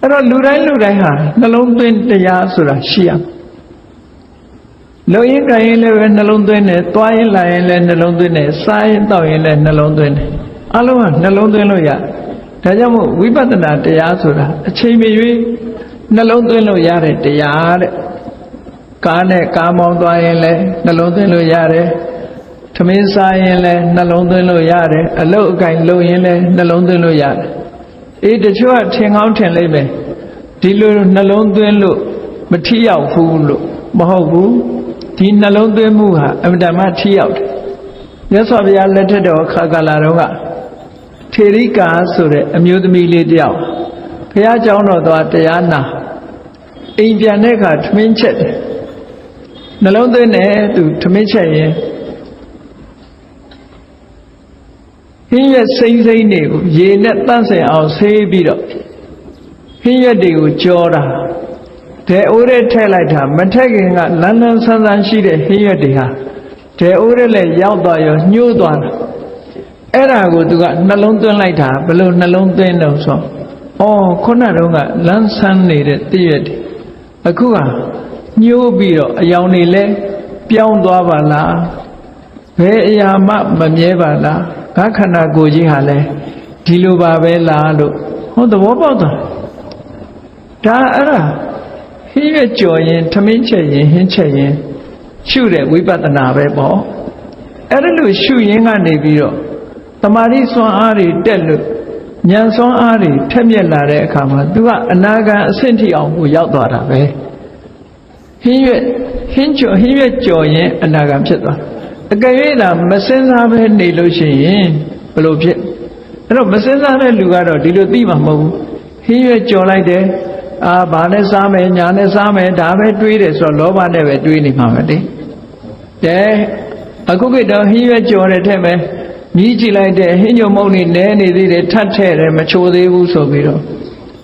အဲ့တော့လူတိုင်းဟာနှလုံးသွင်းတရားဆိုတာရှိရမယ်လုံရင်ကြရင်လည်းပဲနှလုံးသွင်းတယ်သွားရင်လာရင်လည်းနှလုံးသွင်းတယ်စားရင်တောက်ရင်လည်းနှလုံးသွင်းတယ်အလုံးကနှလုံးသွင်းလို့ရဒါကြောင့်မို့ဝိပဿနာတရားဆိုတာအချိန်မရွေးနှလုံးသွင်းလို့ရတဲ့တရားတဲ့ကားနဲ့ကားမောင်းသွားရင်လည်းနှလုံးသွင်းလို့ရတယ်ထမင်းစားရင်လည်းနှလုံးသွင်းလို့ရတယ်အလုတ်အကင်လုပ်ရင်လည်းနှလုံးသွင်းလို့ရတယ်အေးတချို့ကထင်ကောင်းထင်လိမ့်မယ်ဒီလိုနှလုံးသွင်းလို့မထိရောက်ဘူးလို့မဟုတ်ဘူးဒီနှလုံးသွင်းမှုဟာအမှန်တမ်းထိရောက်တယ်မြတ်စွာဘုရားလက်ထက်တော်ခါကာလတော်ကထေရိကာဆိုတဲ့အမျိုးသမီးလေးတယောက်ဘုရားကျောင်းတော်သွားတရားနာအိမ်ပြန်တဲ့အခါထမင်းချက်တယ် နှလုံးသွင်းတယ်သူထမင်းချက်ရင်ဟင်းရွက်စိမ့်စိမ့်တွေကိုရေနဲ့တန့်စင်အောင်ဆေးပြီးတော့ဟင်းရွက်တွေကိုကြောတာဒဲအိုးရဲထည့်လိုက်တာမထည့်ခင်ကလန်းလန်းဆန်းဆန်းရှိတဲ့ဟင်းရွက်တွေဟာဒဲအိုးရဲလည်းရောက်သွားရောညှိုးသွားတာအဲ့ဒါကိုသူကနှလုံးသွင်းလိုက်တာဘယ်လိုနှလုံးသွင်းတော့ဆိုခုနတုန်းကလန်းဆန်းနေတဲ့တည့်ရွက်တွေအခုကညှိုးပြီးတော့အယောင်တွေလည်းပြောင်းသွားပါလားဘယ်အရာမှမမြဲပါလားငါခန္ဓာကိုယ်ကြီးဟာလည်းဒီလိုပါပဲလားလို့သဘောပေါက်သွားဒါအဲ့ဒါဟင်းရွက်ကြော်ရင်ထမင်းချက်ရင်ဟင်းချက်ရင်ရှုတဲ့ဝိပဿနာပဲပေါ့အဲ့ဒါလို့ရှုရင်းကနေပြီးတော့တမာတိစွမ်းအားတွေတက်လို့ဉာဏ်စွမ်းအားတွေထက်မြက်လာတဲ့အခါမှာသူကအနာဂံအဆင့်ထိအောင်ကိုရောက်သွားတာပဲဟင်းရွက်ကြော်ရင်အနာဂံဖြစ်သွားအကယ်၍သာမစင်စားပဲနေလို့ရှိရင်ဘယ်လိုဖြစ်အဲ့တော့မစင်စားတဲ့လူကတော့ဒီလိုသိမှာမဟုတ်ဘူးဟင်းရွက်ကြော်လိုက်တယ်ဘာနဲ့စားမယ်ညာနဲ့စားမယ်ဒါပဲတွေးတယ်ဆိုတော့လောဘနဲ့ပဲတွေးနေမှာပဲလေအခုကတော့ဟင်းရွက်ကြော်တဲ့ထဲမှာမြည်ကြည့်လိုက်တဲ့ဟင်းညုံမုံနေနဲနေသေးတယ်ထပ်ထဲ့တယ်မချိုသေးဘူးဆိုပြီးတော့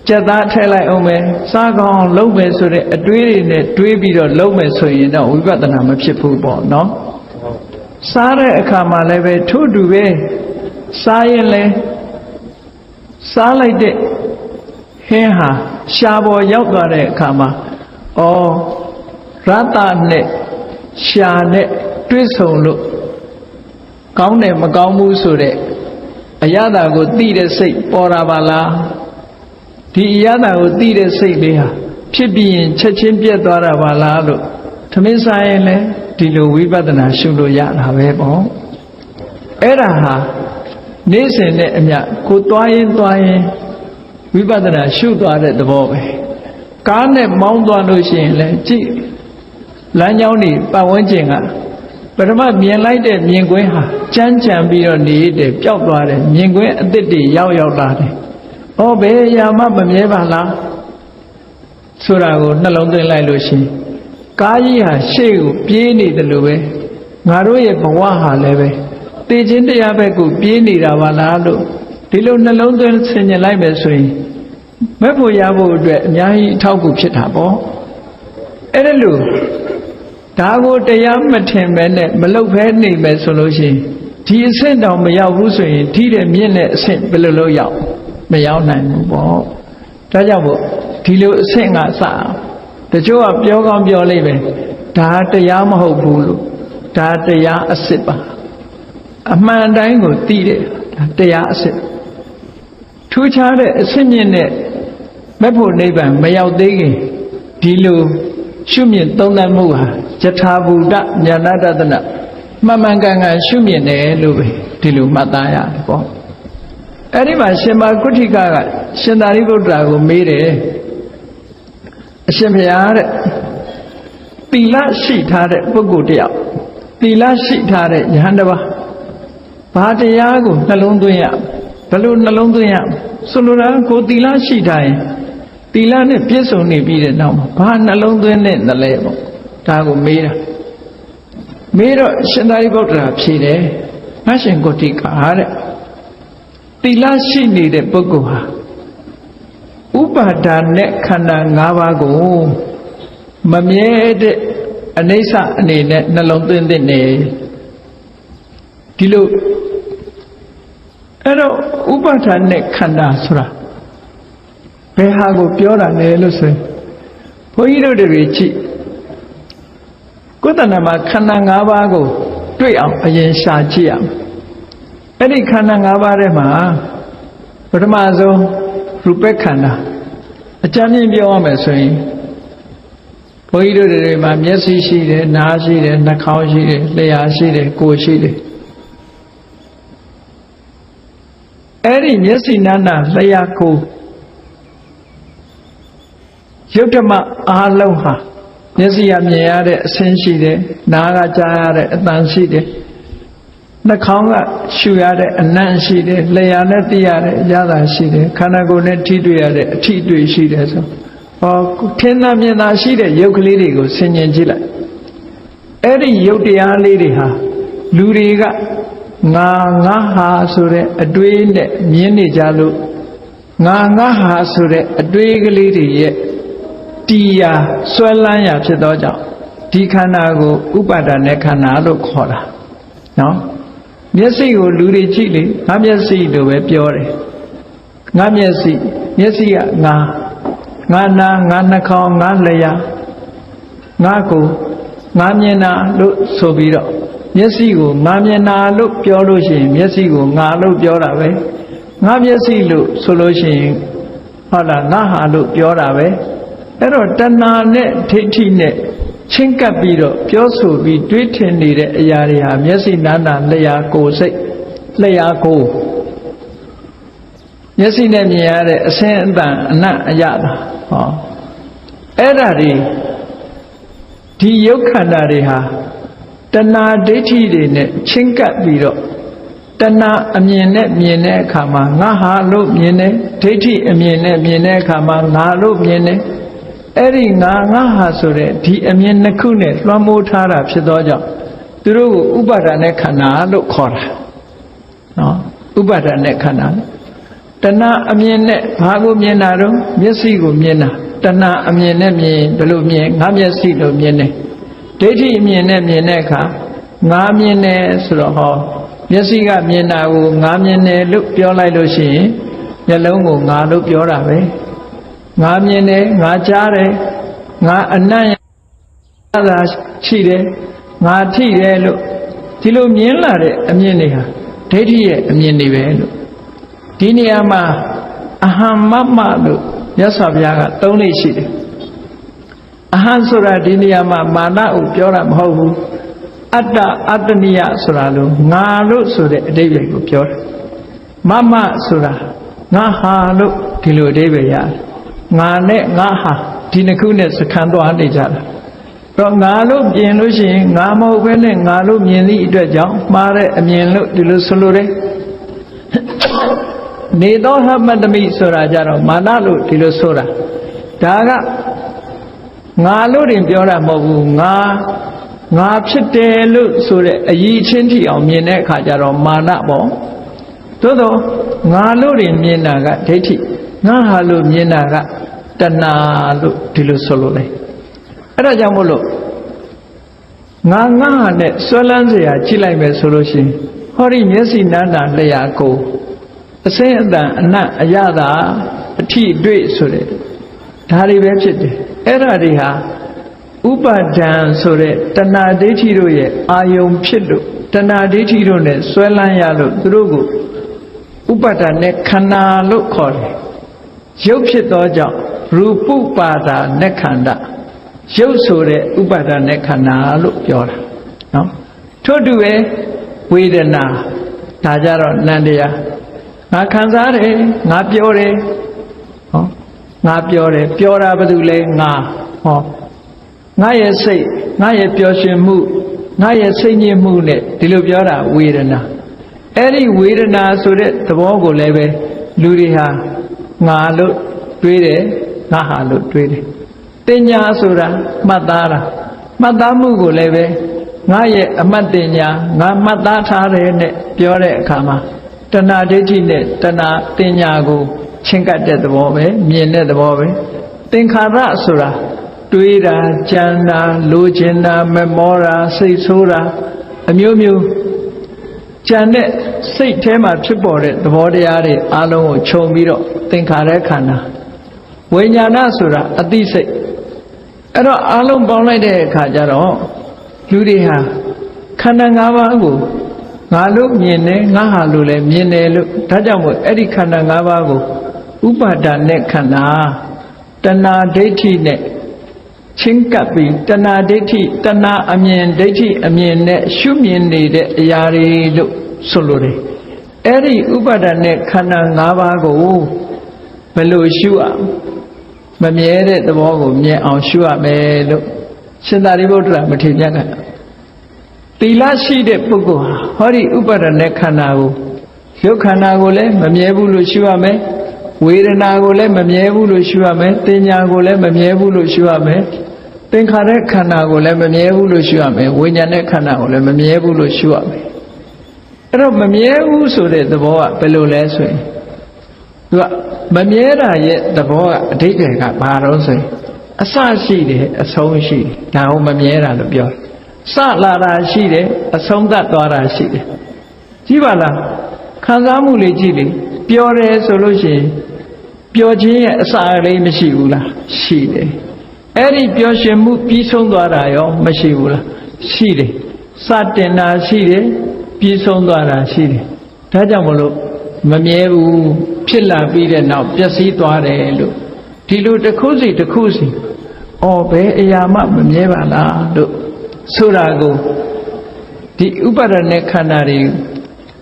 ကြက်သားထည့်လိုက်အောင်မယ်စားကောင်းလုပ်မယ်ဆိုတဲ့အတွေးတွေနဲ့တွေးပြီးတော့လုပ်မယ်ဆိုရင်တော့ဝိပဿနာမဖြစ်ဘူးပေါ့နော်စားတဲ့အခါမှာလည်းပဲထို့တူပဲစားရင်လည်းစားလိုက်တဲ့ဟင်းဟာရှားပေါ်ရောက်သွားတဲ့အခါမှာရတနဲ့ရှားနဲ့တွဲဆုံလို့ကောင်းတယ်မကောင်းဘူးဆိုတဲ့အရသာကိုသိတဲ့စိတ်ပေါ်တာပါလားဒီအရသာကိုသိတဲ့စိတ်လေးဟာဖြစ်ပြီးရင်ချက်ချင်းပြတ်သွားတာပါလားလို့ထမင်းစားရင်လည်းဒီလိုဝိပဿနာရှုလို့ရတာပဲပေါ့အဲ့ဒါဟာနေ့စဉ်နဲ့အမျှကိုသွားရင်ဝိပဿနာရှုသွားတဲ့သဘောပဲကားနဲ့မောင်းသွားလို့ရှိရင်လည်းကြည့်လမ်းကြောင်းတွေပတ်ဝန်းကျင်ကပထမမြင်လိုက်တဲ့မြင်ကွင်းဟာကြမ်းကြမ်းပြီးတော့နေတဲ့ပျောက်သွားတယ်မြင်ကွင်းအသစ်တွေရောက်လာတယ်ဘယ်အရာမှမမြဲပါလားဆိုတာကိုနှလုံးသွင်းလိုက်လို့ရှိရင်ကားကြီးဟာရှေ့ကိုပြေးနေတယ်လို့ပဲငါတို့ရဲ့ဘဝဟာလည်းပဲသိချင်းတရားဘက်ကိုပြေးနေတာပါလားလို့ဒီလိုနှလုံးသွင်းဆင်ញင်လိုက်မယ်ဆိုရင်မဲ့ဖို့ရဖို့အတွက်အများကြီးအထောက်အကူဖြစ်တာပေါ့အဲ့ဒါလို့ဒါကိုတရားမထင်ပဲနဲ့မလုပ်ဘဲနေမယ်ဆိုလို့ရှိရင်ဒီအဆင့်တောင်မရောက်ဘူးဆိုရင်ထိတဲ့မြင့်တဲ့အဆင့်ဘယ်လိုလုပ်ရောက်မရောက်နိုင်ဘူးပေါ့ဒါကြောင့်မို့ဒီလိုအဆင့်ကစတချို့ကပြောကောင်းပြောလိမ့်မယ်ဒါတရားမဟုတ်ဘူးလို့ဒါတရားအစစ်ပါအမှန်တိုင်းကိုသိတဲ့တရားအစစ်ထူးခြားတဲ့အဆင့်မြင့်တဲ့မဲ့ဖို့နိဗ္ဗာန်မရောက်သေးခင်ဒီလိုရှုမြင့်သုံးသပ်မှုဟာယထာဘူတဉာဏတတနာမှန်ကန်ကန်ရှုမြင့်တယ်လို့ပဲဒီလိုမှတ်သားရတယ်ပေါ့အဲ့ဒီမှာရှင်မာကုဋ္ဌိကရှင်သာရိပုတ္တရာကိုမေးတယ်အရှင်ဘုရားတဲ့သီလရှိထားတဲ့ပုဂ္ဂိုလ်တယောက်သီလရှိထားတဲ့ယဟန်တစ်ပါးဘာတရားကိုနှလုံးသွင်းရဘယ်လိုနှလုံးသွင်းရဆိုလိုတာကိုသီလရှိထားရင်သီလနဲ့ပြည့်စုံနေပြီးတဲ့နောက်မှာဘာနှလုံးသွင်းတဲ့နလဲပေါ့ဒါကိုမေးတာမေးတော့ရှင်သာရိပုတ္တရာဖြေတယ်ငါရှင်ကုဋ္ဌိကတဲ့သီလရှိနေတဲ့ပုဂ္ဂိုလ်ဟာဥပါဒါနဲ့ခန္ဓာ၅ပါးကိုမမြဲတဲ့အနိစ္စအနေနဲ့နှလုံးသွင်းတဲ့နေဒီလိုအဲ့တော့ဥပါဒါနဲ့ခန္ဓာဆိုတာဘယ်ဟာကိုပြောတာလဲလို့ဆိုရင်ဘုန်းကြီးတို့တွေကြည့်ကိုယ်တဏ္ဍမှာခန္ဓာ၅ပါးကိုတွေ့အောင်အရင်ရှာကြည့်ရမယ်အဲ့ဒီခန္ဓာ၅ပါးထဲမှာပထမဆုံးရူပခန္ဓာအကြမ်းမြင်ပြောရမယ်ဆိုရင်ဘုန်းကြီးတို့တွေမှာမျက်စိရှိတယ်နားရှိတယ်နှာခေါင်းရှိတယ်လျှာရှိတယ်ကိုယ်ရှိတယ်အဲ့ဒီမျက်စိနားနာလျှာကိုယ်ယုတ်ဓမ္မအားလုံးဟာမျက်စိကမြင်ရတဲ့အဆင်းရှိတယ်နားကကြားရတဲ့အသံရှိတယ်နှာခေါင်းကရှူရတဲ့အနံ့ရှိတယ်လျှာနဲ့သိရတဲ့အရသာရှိတယ်ခန္ဓာကိုယ်နဲ့ထိတွေ့ရတဲ့အထိတွေ့ရှိတယ်ဆိုထင်သာမြင်သာရှိတဲ့ရုပ်ကလေးတွေကိုဆင်ញင်ကြည့်လိုက် အဲ့ဒီယုတ်တရားလေးတွေဟာလူတွေကငါဟာဆိုတဲ့အတွေးနဲ့မြင်နေကြလို့ငါဟာဆိုတဲ့အတွေးကလေးတွေရဲ့တီးရာဆွဲလန်းရာဖြစ်သောကြောင့်ဒီခန္ဓာကိုဥပါဒณะခန္ဓာလို့ခေါ်တာနော်မျက်စိကိုလူတွေကြည့်လေငါမျက်စိလို့ပဲပြောတယ်ငါမျက်စိကငါနာငါနှာခေါင်းငါလျှာငါကိုငါမြင်တာလို့ဆိုပြီးတော့မျက်စိကိုငါမြင်တာလို့ပြောလို့ရှိရင်မျက်စိကိုငါလို့ပြောတာပဲငါမျက်စိလို့ဆိုလို့ရှိရင်ဟုတ်လားငါဟာလို့ပြောတာပဲအဲ့တော့တဏှာနဲ့ဒိဋ္ဌိနဲ့ချင်းကပ်ပြီးတော့ပြောဆိုပြီးတွေးထင်နေတဲ့အရာတွေဟာမျက်စိနာနာလျှာကိုယ်စိတ်လျှာကိုယ်မျက်စိနဲ့မြင်ရတဲ့အစင်းအတန်အနတ်အရတာဟောအဲ့ဒါတွေဒီယုတ်ခန္ဓာတွေဟာတဏှာဒိဋ္ဌိတွေနဲ့ချင်းကပ်ပြီးတော့တဏှာအမြင်နဲ့မြင်တဲ့အခါမှာငါဟာလို့မြင်တယ်ဒိဋ္ဌိအမြင်နဲ့မြင်တဲ့အခါမှာငါလို့မြင်တယ်အဲ့ဒီငါဟာဆိုတဲ့ဒီအမြင်နှစ်ခုနဲ့လွှမ်းမိုးထားတာဖြစ်သောကြောင့်သူတို့ကိုဥပါဒณะခန္ဓာလို့ခေါ်တာနော်ဥပါဒณะခန္ဓာတဏှာအမြင်နဲ့ဘာကိုမြင်တာတော့မျက်စိကိုမြင်တာတဏှာအမြင်နဲ့မြင်ဘယ်လိုမြင်ငါမျက်စိလို့မြင်တယ်ဒိဋ္ဌိအမြင်နဲ့မြင်တဲ့အခါငါမြင်တယ်ဆိုတော့ဟောမျက်စိကမြင်တာကိုငါမြင်တယ်လို့ပြောလိုက်လို့ရှိရင်မျက်လုံးကိုငါလို့ပြောတာပဲငါမြင်တယ်ငါကြားတယ်ငါအနံ့ရတာရှိတယ်ငါထိတယ်လို့ဒီလိုမြင်လာတဲ့အမြင်တွေဟာဒိဋ္ဌိရဲ့အမြင်တွေပဲလို့ဒီနေရာမှာအဟံမမလို့မြတ်စွာဘုရားကသုံးလေးရှိတယ်အဟံဆိုတာဒီနေရာမှာမာနကိုပြောတာမဟုတ်ဘူးအတ္တအတ္တနိယဆိုတာလို့ငါလို့ဆိုတဲ့အဓိပ္ပာယ်ကိုပြောတယ်မမဆိုတာငါဟာလို့ဒီလိုအဓိပ္ပာယ်ရတယ်ငါနဲ့ငါဟာဒီနှစ်ခုနဲ့စခန်းသွားနေကြတာတော့ငါလို့ပြင်လို့ရှိရင်ငါမဟုတ်ဘဲနဲ့ငါလို့မြင်သည့်အတွက်ကြောင့်မှားတဲ့အမြင်လို့ဒီလိုဆိုလိုတယ်နေသောဟမတ္တမိဆိုတာကြတော့မာနလို့ဒီလိုဆိုတာဒါကငါလို့တင်ပြောတာမဟုတ်ဘူးငါဖြစ်တယ်လို့ဆိုတဲ့အရည်ချင်းထိအောင်မြင်တဲ့အခါကျတော့မာနပေါ့သို့တော့ငါလို့တင်မြင်တာကဒိဋ္ဌိငါဟာလို့မြင်တာကတဏှာလို့ဒီလိုဆိုလို့လေအဲ့ဒါကြောင့်မို့လို့ငါဟာနဲ့ဆွဲလန်းစရာကြည့်လိုက်မယ်ဆိုလို့ရှိရင်ဟောဒီမျက်စိနာနာလျှာကိုအစင်းအတန်အနတ်အရသာအထိအတွေ့ဆိုတဲ့ဒါတွေပဲဖြစ်တယ်အဲ့ဒါတွေဟာဥပါဒံဆိုတဲ့တဏှာဒိဋ္ဌိတို့ရဲ့အာယုံဖြစ်လို့တဏှာဒိဋ္ဌိတို့နဲ့ဆွဲလန်းရလို့သူတို့ကိုဥပါဒณะခန္ဓာလို့ခေါ်တယ်ရုပ်ဖြစ်သောကြောင့်ရူပုပါဒณะခန္ဓာရုပ်ဆိုတဲ့ဥပါဒณะခန္ဓာလို့ပြောတာနော်ထို့တူပဲဝေဒနာဒါကြတော့နံတရားငါခံစားတယ်ငါပြောတယ်ဟောငါပြောတယ်ပြောတာဘာလို့လဲငါဟောငါရဲ့စိတ်ငါရဲ့ပျော်ရွှင်မှုငါရဲ့စိတ်ညစ်မှုနဲ့ဒီလိုပြောတာဝေဒနာအဲ့ဒီဝေဒနာဆိုတဲ့သဘောကိုလည်းပဲလူတွေဟာငါလို့တွေးတယ်ငါဟာလို့တွေးတယ်တင်ညာဆိုတာမှတ်သားတာမှတ်သားမှုကိုလည်းပဲငါရဲ့အမှတ်တင်ညာငါမှတ်သားထားတယ်နဲ့ပြောတဲ့အခါမှာတဏှာဒိဋ္ဌိနဲ့တဏှာတင်ညာကိုချင်းကပ်တဲ့သဘောပဲမြင်တဲ့သဘောပဲသင်္ခါရဆိုတာတွေးတာကြံတာလိုချင်တာမမောတာစိတ်ဆိုးတာအမျိုးမျိုးကြံတဲ့စိတ်ထဲမှာဖြစ်ပေါ်တဲ့သဘောတရားတွေအလုံးကိုခြုံပြီးတော့သင်္ခါရခန္ဓာဝိညာဏဆိုတာအသိစိတ်အဲ့တော့အလုံးပေါင်းလိုက်တဲ့အခါကျတော့လူတွေဟာခန္ဓာ၅ပါးကိုငါလို့မြင်တယ်ငါဟာလို့လည်းမြင်တယ်လို့ဒါကြောင့်မို့အဲ့ဒီခန္ဓာ၅ပါးကိုဥပါဒณะခန္ဓာတဏှာဒိဋ္ဌိနဲ့ချင်းကပ်ပြီးတဏှာဒိဋ္ဌိတဏှာအမြင်ဒိဋ္ဌိအမြင်နဲ့ရှုမြင်နေတဲ့အရာတွေလို့ဆိုလိုတယ်အဲ့ဒီဥပါဒณะခန္ဓာ၅ပါးကိုဘယ်လိုရှုအောင်မမြဲတဲ့သဘောကိုမြင်အောင်ရှုရမယ်လို့ရှင်သာရိပုတ္တရာမထေရမြတ်ကသီလရှိတဲ့ပုဂ္ဂိုလ်ဟာဟောဒီဥပါဒณะခန္ဓာကိုရုပ်ခန္ဓာကိုလည်းမမြဲဘူးလို့ရှုရမယ်ဝေဒနာကိုလည်းမမြဲဘူးလို့ရှုရမယ်တင်ညာကိုလည်းမမြဲဘူးလို့ရှုရမယ်သ သင်္ခါရခန္ဓာကိုလည်းမမြဲဘူးလို့ရှုရမယ်ဝိညာဉ်ရဲ့ခန္ဓာကိုလည်းမမြဲဘူးလို့ရှုရမယ်အဲ့တော့မမြဲဘူးဆိုတဲ့သဘောကဘယ်လိုလဲဆိုရင်သူကမမြဲတာရဲ့သဘောကအဓိပ္ပာယ်ကဘာတော့ဆိုရင်အစရှိတယ်အဆုံးရှိတယ်ဒါကိုမမြဲတာလို့ပြောစလာတာရှိတယ်အဆုံးသတ်သွားတာရှိတယ်ကြည့်ပါလားခံစားမှုလေးကြည့်လေပျော်တယ်ဆိုလို့ရှိရင်ပျော်ခြင်းရဲ့အစအလေးမရှိဘူးလားရှိတယ်အဲ့ဒီပျော်ရွှင်မှုပြီးဆုံးသွားတာရောမရှိဘူးလားရှိတယ်စတင်တာရှိတယ်ပြီးဆုံးသွားတာရှိတယ်ဒါကြောင့်မလို့မမြဲဘူးဖြစ်လာပြီးတဲ့နောက်ပျက်စီးသွားတယ်လို့ဒီလိုတစ်ခုစီတစ်ခုစီဘယ်အရာမှမမြဲပါလားလို့ဆိုတာကိုဒီဥပါဒณะခန္ဓာတွေ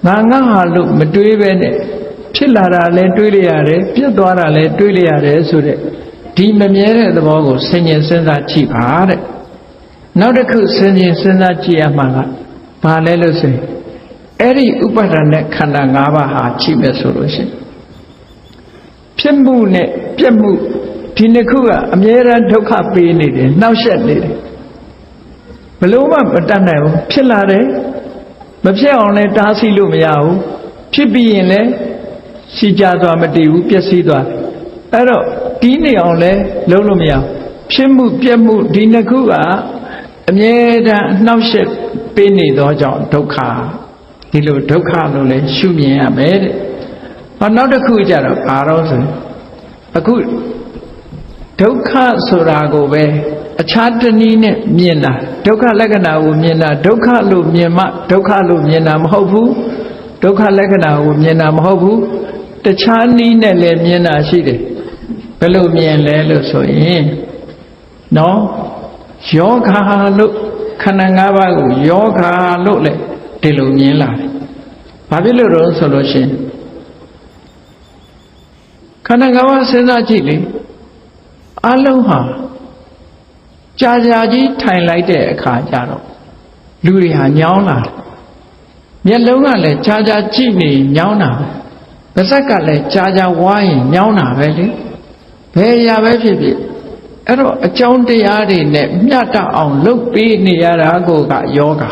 ငါဟာလို့မတွေးပဲနဲ့ဖြစ်လာတာလည်းတွေးလိုက်ရတယ်ပြတ်သွားတာလည်းတွေးလိုက်ရတယ်ဆိုတဲ့ဒီမမြဲတဲ့သဘောကိုဆင်ញင်စဉ်းစားကြည့်ပါတဲ့နောက်တစ်ခုဆင်ញင်စဉ်းစားကြည့်ရမှာကဘာလဲလို့ဆိုရင်အဲ့ဒီဥပါဒณะခန္ဓာ၅ပါးဟာကြည့်မယ်ဆိုလို့ရှိရင်ဖြစ်မှုနဲ့ပြတ်မှုဒီနှစ်ခုကအမြဲတမ်းဒုက္ခပေးနေတယ်နှောက်ယှက်နေတယ်ဘလို့မှမတတ်နိုင်ဘူးဖြစ်လာတယ်မဖြစ်အောင်လဲတားဆီးလို့မရဘူးဖြစ်ပြီးရင်လည်းရှိကြသွားမတည်ဘူးပျက်စီးသွားအဲ့တော့တီးနေအောင်လဲလုံးလို့မရဘူးဖြစ်မှုပြတ်မှုဒီနှစ်ခုကအမြဲတမ်းနှောက်ယှက်ပေးနေသောကြောင့်ဒုက္ခဒီလိုဒုက္ခလို့လဲရှုမြင်ရမယ်တဲ့နောက်တစ်ခုကြတော့ဘာတော့ဆိုအခုဒုက္ခဆိုတာကိုပဲအခြားတနည်းနဲ့မြင်တာဒုက္ခလက္ခဏာကိုမြင်တာဒုက္ခလို့မြင်မှဒုက္ခလို့မြင်တာမဟုတ်ဘူးဒုက္ခလက္ခဏာကိုမြင်တာမဟုတ်ဘူးတခြားနည်းနဲ့လည်းမြင်တာရှိတယ်ဘယ်လိုမြင်လဲလို့ဆိုရင်နော်ယောဂါလို့ခန္ဓာ၅ပါးကိုယောဂါလို့လည်းဒီလိုမြင်လာတယ်ဘာဖြစ်လို့တော့ဆိုလို့ရှိရင်ခန္ဓာ၅ပါးစဉ်းစားကြည့်လေအလုံးဟာကြာကြာကြီးထိုင်လိုက်တဲ့အခါကျတော့လူတွေဟာညောင်းလာတယ်မျက်လုံးကလည်းကြာကြာကြည့်နေညောင်းတာပဲပါးစပ်ကလည်းကြာကြာဝါးရင်ညောင်းတာပဲလေဘယ်အရာပဲဖြစ်ဖြစ်အဲ့တော့အကြောင်းတရားတွေနဲ့မျှတအောင်လုပ်ပေးနေရတာကိုကယောဂ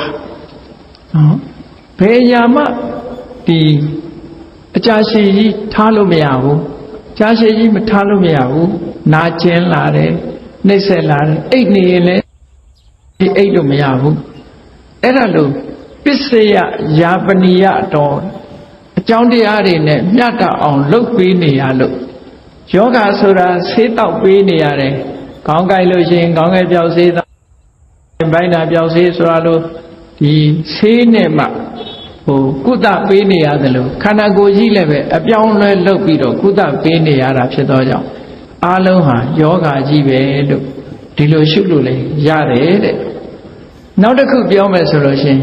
နော်ဘယ်အရာမှဒီအကြာရှည်ကြီးထားလို့မရဘူးကြာရှည်ကြီးမထားလို့မရဘူးနာကျင်လာတယ်နှိမ့်ဆက်လာတယ်အိတ်နေရင်လည်းဒီအိတ်လို့မရဘူးအဲ့ဒါလို့ပစ္စယယာပနိယတော်အကြောင်းတရားတွေနဲ့မျှတအောင်လုပ်ပေးနေရလို့ယောဂဆိုတာဆေးတောက်ပေးနေရတယ်ခေါင်းကိုက်လို့ရှိရင်ခေါင်းကိုက်ပြောက်ဆေးတောက်ဘိုင်းတာပြောက်ဆေးဆိုတာလို့ဒီဆေးနဲ့မှကုသပေးနေရတယ်လို့ခန္ဓာကိုယ်ကြီးလည်းပဲအပြောင်းလဲလုပ်ပြီးတော့ကုသပေးနေရတာဖြစ်သောကြောင့်အားလုံးဟာယောဂကြီးပဲလို့ဒီလိုရှုလို့လည်းရတယ်တဲ့နောက်တစ်ခုပြောမယ်ဆိုလို့ရှိရင်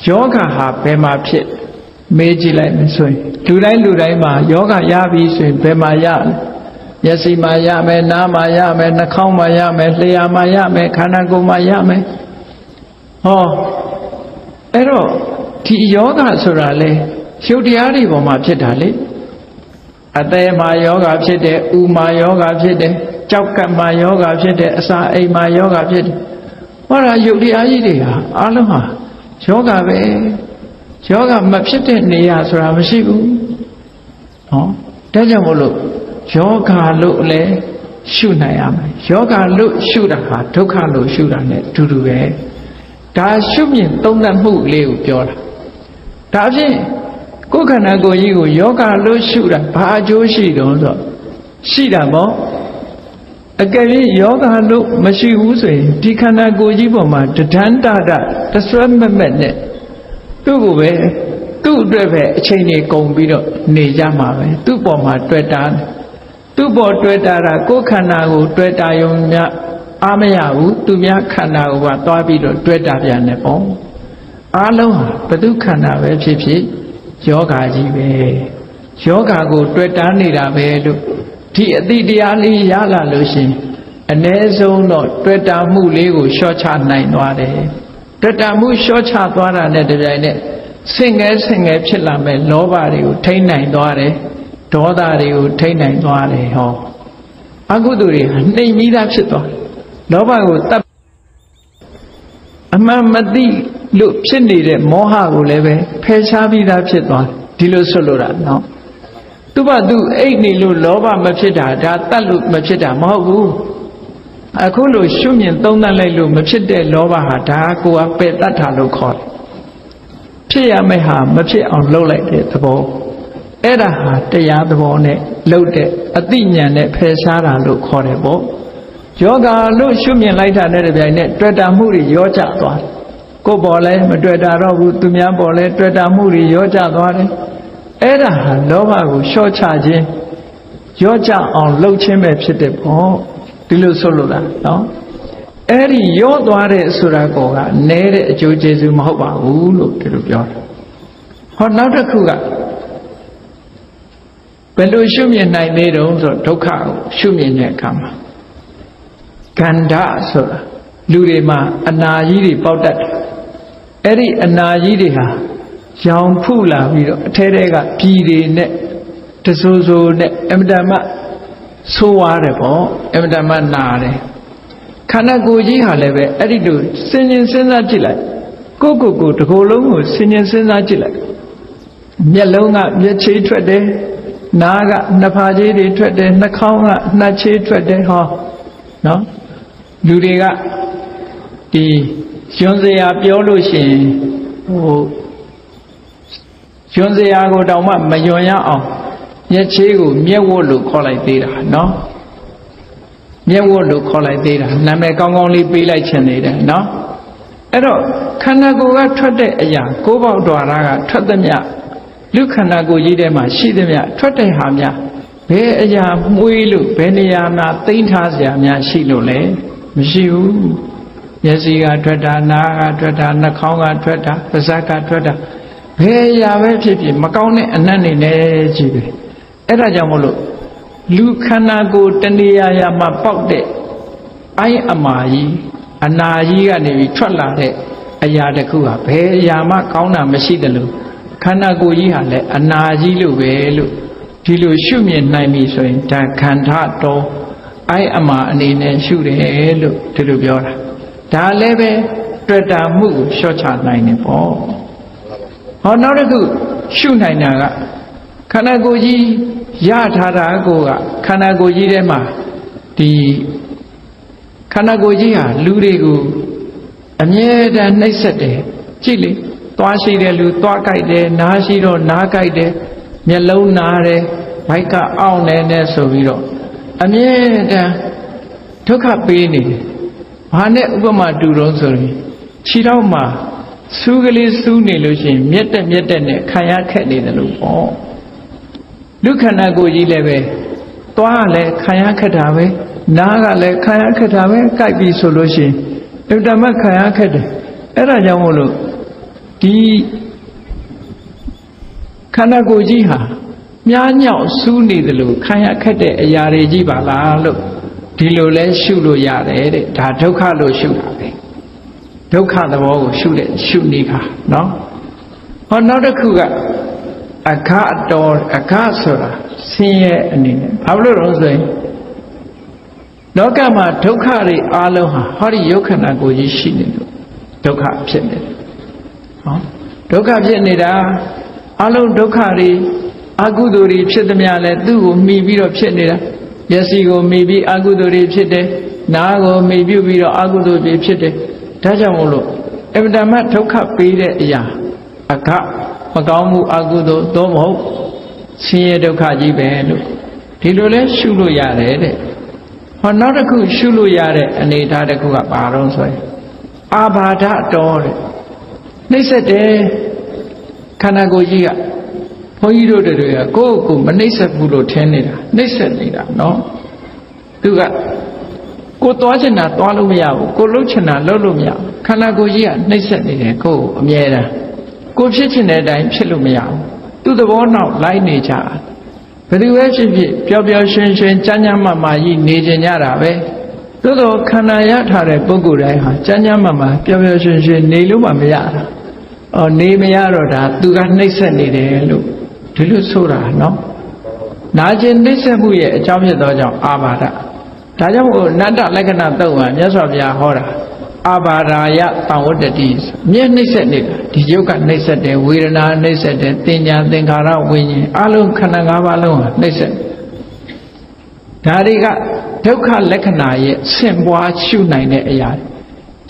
ယောဂဟာဘယ်မှာဖြစ်မေးကြည့်လိုက်မယ်ဆိုရင်လူတိုင်းမှာယောဂရပြီဆိုရင်ဘယ်မှာရလဲမျက်စိမှာရမယ်နားမှာရမယ်နှာခေါင်းမှာရမယ်လျှာမှာရမယ်ခန္ဓာကိုယ်မှာရမယ်အဲ့တော့ဒီယောဂဆိုတာလေရုပ်တရားတွေပေါ်မှာဖြစ်တာလေအသေးမှာယောဂဖြစ်တယ်ဥမှာယောဂဖြစ်တယ်ကြောက်ကပ်မှာယောဂဖြစ်တယ်အစာအိမ်မှာယောဂဖြစ်တယ်ဟောတာရုပ်တရားကြီးတွေဟာအလုံးဟာယောဂပဲယောဂမဖြစ်တဲ့နေရာဆိုတာမရှိဘူးနော်ဒါကြောင့်မို့လို့ယောဂလို့လည်းရှုနိုင်ရမယ်ယောဂလို့ရှုတာဟာဒုက္ခလို့ရှုတာ ਨੇ အတူတူပဲဒါရှုမြင်သုံးသပ်မှုလေးကိုပြောတာဒါဖြင့်ကိုယ်ခန္ဓာကိုယ်ကြီးကိုယောဂလို့ရှုတာဘာအကျိုးရှိတုံးဆိုရှိတာပေါ့အကယ်၍ယောဂလို့မရှိဘူးဆိုရင်ဒီခန္ဓာကိုယ်ကြီးပေါ်မှာတဒန်းတတတဆွဲမမဲ့နဲ့သူ့ကိုပဲသူ့အတွက်ပဲအချိန်ကြီးကုန်ပြီးတော့နေကြမှာပဲသူ့ပေါ်မှာတွေ့တာသူ့ပေါ်တွေ့တာကိုယ်ခန္ဓာကိုတွေ့တာယုံများအားမရဘူးသူများခန္ဓာကိုပါသွားပြီးတော့တွေ့တာပြန်နေပေါ့အားလုံးဟာဘု து ခန္ဓာပဲဖြစ်ဖြစ်ယောဂါကြီးပဲယောဂါကိုတွေ့တာနေတာပဲလို့ဒီအတိတရားလေးရလာလို့ရှင်အ ਨੇ ဆုံးတော့တွေ့တာမှုလေးကိုလျှော့ချနိုင်သွားတယ်တွေ့တာမှုလျှော့ချသွားတာနဲ့တပြိုင်နက်ဆင့်ငယ်ဖြစ်လာမဲ့လောဘတွေကိုထိန်းနိုင်သွားတယ်ဒေါသတွေကိုထိန်းနိုင်သွားတယ်ဟောအကုသိုလ်တွေနှိမ်ပြီးသားဖြစ်သွား လောဘကိုတတ်အမှန်မသိလို့ဖြစ်နေတဲ့မောဟကိုလည်းပဲဖယ်ရှားပြီးသားဖြစ်သွားဒီလိုဆိုလိုတာနော်သူ့ဘာသူအိတ်နေလို့လောဘမဖြစ်တာဒါတတ်လို့မဖြစ်တာမဟုတ်ဘူးအခုလို့ရှုမြင်သုံးသပ်လိုက်လို့မဖြစ်တဲ့လောဘဟာဒါကိုယ်ကပယ်တတ်တာလို့ခေါ်တယ်ဖြစ်ရမယ့်ဟာမဖြစ်အောင်လုပ်လိုက်တဲ့သဘောအဲ့ဒါဟာတရားသဘောနဲ့လုပ်တဲ့အသိဉာဏ်နဲ့ဖယ်ရှားတာလို့ခေါ်တယ်ပေါ့ယောဂလို့ရှုမြင်လိုက်တာနဲ့တပြိုင်နက်တွေ့တာမှုတွေရောကျသွားတယ်ကိုယ်ပေါ်လဲမတွေ့တာတော့ဘူးသူများပေါ်လဲတွေ့တာမှုတွေရောကျသွားတယ်အဲ့ဒါဟာလောဘကိုလျှော့ချခြင်းရောကျအောင်လှုပ်ခြင်းပဲဖြစ်တယ်ပေါ့ဒီလိုဆိုလို့လားနော်အဲ့ဒီရောသွားတဲ့ဆိုတာကောကနဲတဲ့အကျိုးကျေးဇူးမဟုတ်ပါဘူးလို့ဒီလိုပြောတယ်ဟောနောက်တစ်ခုကဘယ်လိုရှုမြင်နိုင်သေးတုံးဆိုဒုက္ခကိုရှုမြင်တဲ့အခါမှာကန္ဓဆိုတာလူတွေမှာအနာကြီးတွေပေါက်တတ်တယ်အဲ့ဒီအနာကြီးတွေဟာရောင်ဖုလာပြီးတော့အထဲထဲကပြည်တွေနဲ့တဆိုးဆိုးနဲ့အမတမဆိုးွားတယ်ပေါ့အမတမနာတယ်ခန္ဓာကိုယ်ကြီးဟာလည်းပဲအဲ့ဒီလိုစဉ်းကျင်စဉ်းစားကြည့်လိုက်ကိုယ်တကိုယ်လုံးကိုစဉ်းကျင်စဉ်းစားကြည့်လိုက်မျက်လုံးကမျက်ခြေထွက်တယ်နားကနှစ်ဖာခြေတွေထွက်တယ်နှာခေါင်းကနှာခြေထွက်တယ်ဟောနော်လူတွေကဒီရွှန်စရာပြောလို့ရှိရင်ရွှန်စရာကိုတောင်မှမယွန်ရအောင်မျက်ခြေကိုမျက်ဝတ်လို့ခေါ်လိုက်သေးတာနော်မျက်ဝတ်လို့ခေါ်လိုက်သေးတာနာမည်ကောင်းကောင်းလေးပေးလိုက်ခြင်းနေတယ်နော်အဲ့တော့ခန္ဓာကိုယ်ကထွက်တဲ့အရာကိုယ်ပေါက်တော်ကထွက်သမျှလူခန္ဓာကိုယ်ကြီးထဲမှာရှိသမျှထွက်တဲ့ဟာများဘယ်အရာမှုေးလို့ဘယ်နေရာမှာသိမ့်ထားစရာများရှိလို့လဲမရှိဘူးမျက်စိကထွက်တာနားကထွက်တာနှာခေါင်းကထွက်တာပါးစပ်ကထွက်တာဘယ်အရာပဲဖြစ်ဖြစ်မကောင်းတဲ့အနတ်နေနဲ့ကြီးပဲအဲ့ဒါကြောင့်မလို့လူခန္ဓာကိုယ်တဏှာရာမှာပေါက်တဲ့အိုင်းအမာကြီးအနာကြီးကနေပြီးထွက်လာတဲ့အရာတစ်ခုဟာဘယ်အရာမှကောင်းတာမရှိတယ်လို့ခန္ဓာကိုယ်ကြီးဟာလည်းအနာကြီးလို့ပဲလို့ဒီလိုရှုမြင်နိုင်ပြီဆိုရင်ဒါခန္ဓာတော်အိုင်းအမာအနေနဲ့ရှုတယ်လို့ဒီလိုပြောတာဒါလည်းပဲတွေ့တာမှုကိုလျှော့ချနိုင်တယ်ပေါ့ဟောနောက်တစ်ခုရှုနိုင်တာကခန္ဓာကိုယ်ကြီးရထားတာကိုကခန္ဓာကိုယ်ကြီးထဲမှာဒီခန္ဓာကိုယ်ကြီးဟာလူတွေကိုအမြဲတမ်းနှိပ်စက်တယ်ကြည့်လေသွားရှိတဲ့လူသွားကြိုက်တယ်နားရှိတော့နားကြိုက်တယ်မျက်လုံးနားတယ်ဘိုက်ကအောင့်နေနဲ့ဆိုပြီးတော့အမြဲတမ်းဒုက္ခပေးနေတယ်ဘာနဲ့ဥပမာတူတော့ဆိုရင်ခြေထောက်မှာစူးကလေးစူးနေလို့ရှိရင်မြက်တက်နဲ့ခံရခက်နေတယ်လို့ပေါ့လူခန္ဓာကိုယ်ကြီးလည်းပဲသွားလည်းခံရခက်တာပဲနားကလည်းခံရခက်တာပဲကြိုက်ပြီဆိုလို့ရှိရင်အတ္တမခံရခက်တယ်အဲ့ဒါကြောင့်မို့လို့ဒီခန္ဓာကိုယ်ကြီးဟာမြားညောက်စူးနေတယ်လို့ခံရခက်တဲ့အရာတွေကြီးပါလားလို့ဒီလိုလဲရှုလို့ရတယ်တဲ့ဒါဒုက္ခလို့ရှုတာပဲဒုက္ခသဘောကိုရှုတဲ့ရှုနည်းခါနော်ဟောနောက်တစ်ခုကအခတော်အခဆိုတာဆင်းရဲအနေနဲ့ဘာလို့လဲဆိုရင်လောကမှာဒုက္ခတွေအားလုံးဟာဟောဒီယုတ်ခန္ဓာကိုယ်ကြီးရှိနေလို့ဒုက္ခဖြစ်နေတယ်ဟောဒုက္ခဖြစ်နေတာအလုံးဒုက္ခတွေအကုသိုလ်တွေဖြစ်သမျှလဲသူ့ကိုမှီပြီးတော့ဖြစ်နေတာမျက်စိကိုမှီပြီးအကုသိုလ်တွေဖြစ်တယ်နားကိုမှီပြုပြီးတော့အကုသိုလ်တွေဖြစ်တယ်ဒါကြောင့်မို့လို့အဗ္ဗဓမ္မဒုက္ခပေးတဲ့အရာအခမကောင်းမှုအကုသိုလ်သို့မဟုတ်ဆင်းရဲဒုက္ခကြီးပဲလို့ဒီလိုလဲရှုလို့ရတယ်တဲ့ဟောနောက်တစ်ခုရှုလို့ရတဲ့အနေအထားတစ်ခုကဘာတော့ဆိုရင်အာဘာဒတော်တဲ့နှိမ့်ဆက်တယ်ခန္ဓာကိုယ်ကြီးကဘုန်းကြီးတို့တွေကကိုယ့်ကိုမနှိမ့်ဆက်ဘူးလို့ထင်နေတာနှိမ့်ဆက်နေတာနော်သူကကိုသွားချင်တာသွားလို့မရဘူးကိုလှုပ်ချင်တာလှုပ်လို့မရဘူးခန္ဓာကိုယ်ကြီးကနှိမ့်ဆက်နေတယ်ကိုယ်အမြဲတမ်းကိုဖြစ်ချင်တဲ့အတိုင်းဖြစ်လို့မရဘူးသူ့သဘောနောက်လိုက်နေကြဘယ်သူပဲဖြစ်ဖြစ်ပျော်ပျော်ရွှင်ရွှင်ကျမ်းကျမ်းမာမာကြီးနေကြကြတာပဲသို့တော့ခန္ဓာရထားတဲ့ပုဂ္ဂိုလ်တိုင်းဟာကျမ်းကျမ်းမာမာပျော်ပျော်ရွှင်ရွှင်နေလို့မှမရတာနေမရတော့ဒါသူကနှိမ့်ဆက်နေတယ်လို့ဒီလိုဆိုတာနော်နာကျင်နှိမ့်ဆက်မှုရဲ့အကြောင်းဖြစ်သောကြောင့်အာဘာဒဒ ဒါကြောင့်မို့နတ္တလက္ခဏာတုတ်ဟာမြတ်စွာဘုရားဟောတာအာဘာရာယတံဝတ္တတိမြဲနှိမ့်ဆက်နေတာဒီယုတ်ကနှိမ့်ဆက်တယ်ဝေဒနာနှိမ့်ဆက်တယ်သင်ညာသင်္ခါရဝိညာဉ်အလုံးခန္ဓာ၅ပါးလုံးဟာနှိမ့်ဆက်ဒါတွေကဒုက္ခလက္ခဏာရဲ့ဆင့်ပွားရှုနိုင်တဲ့အရာ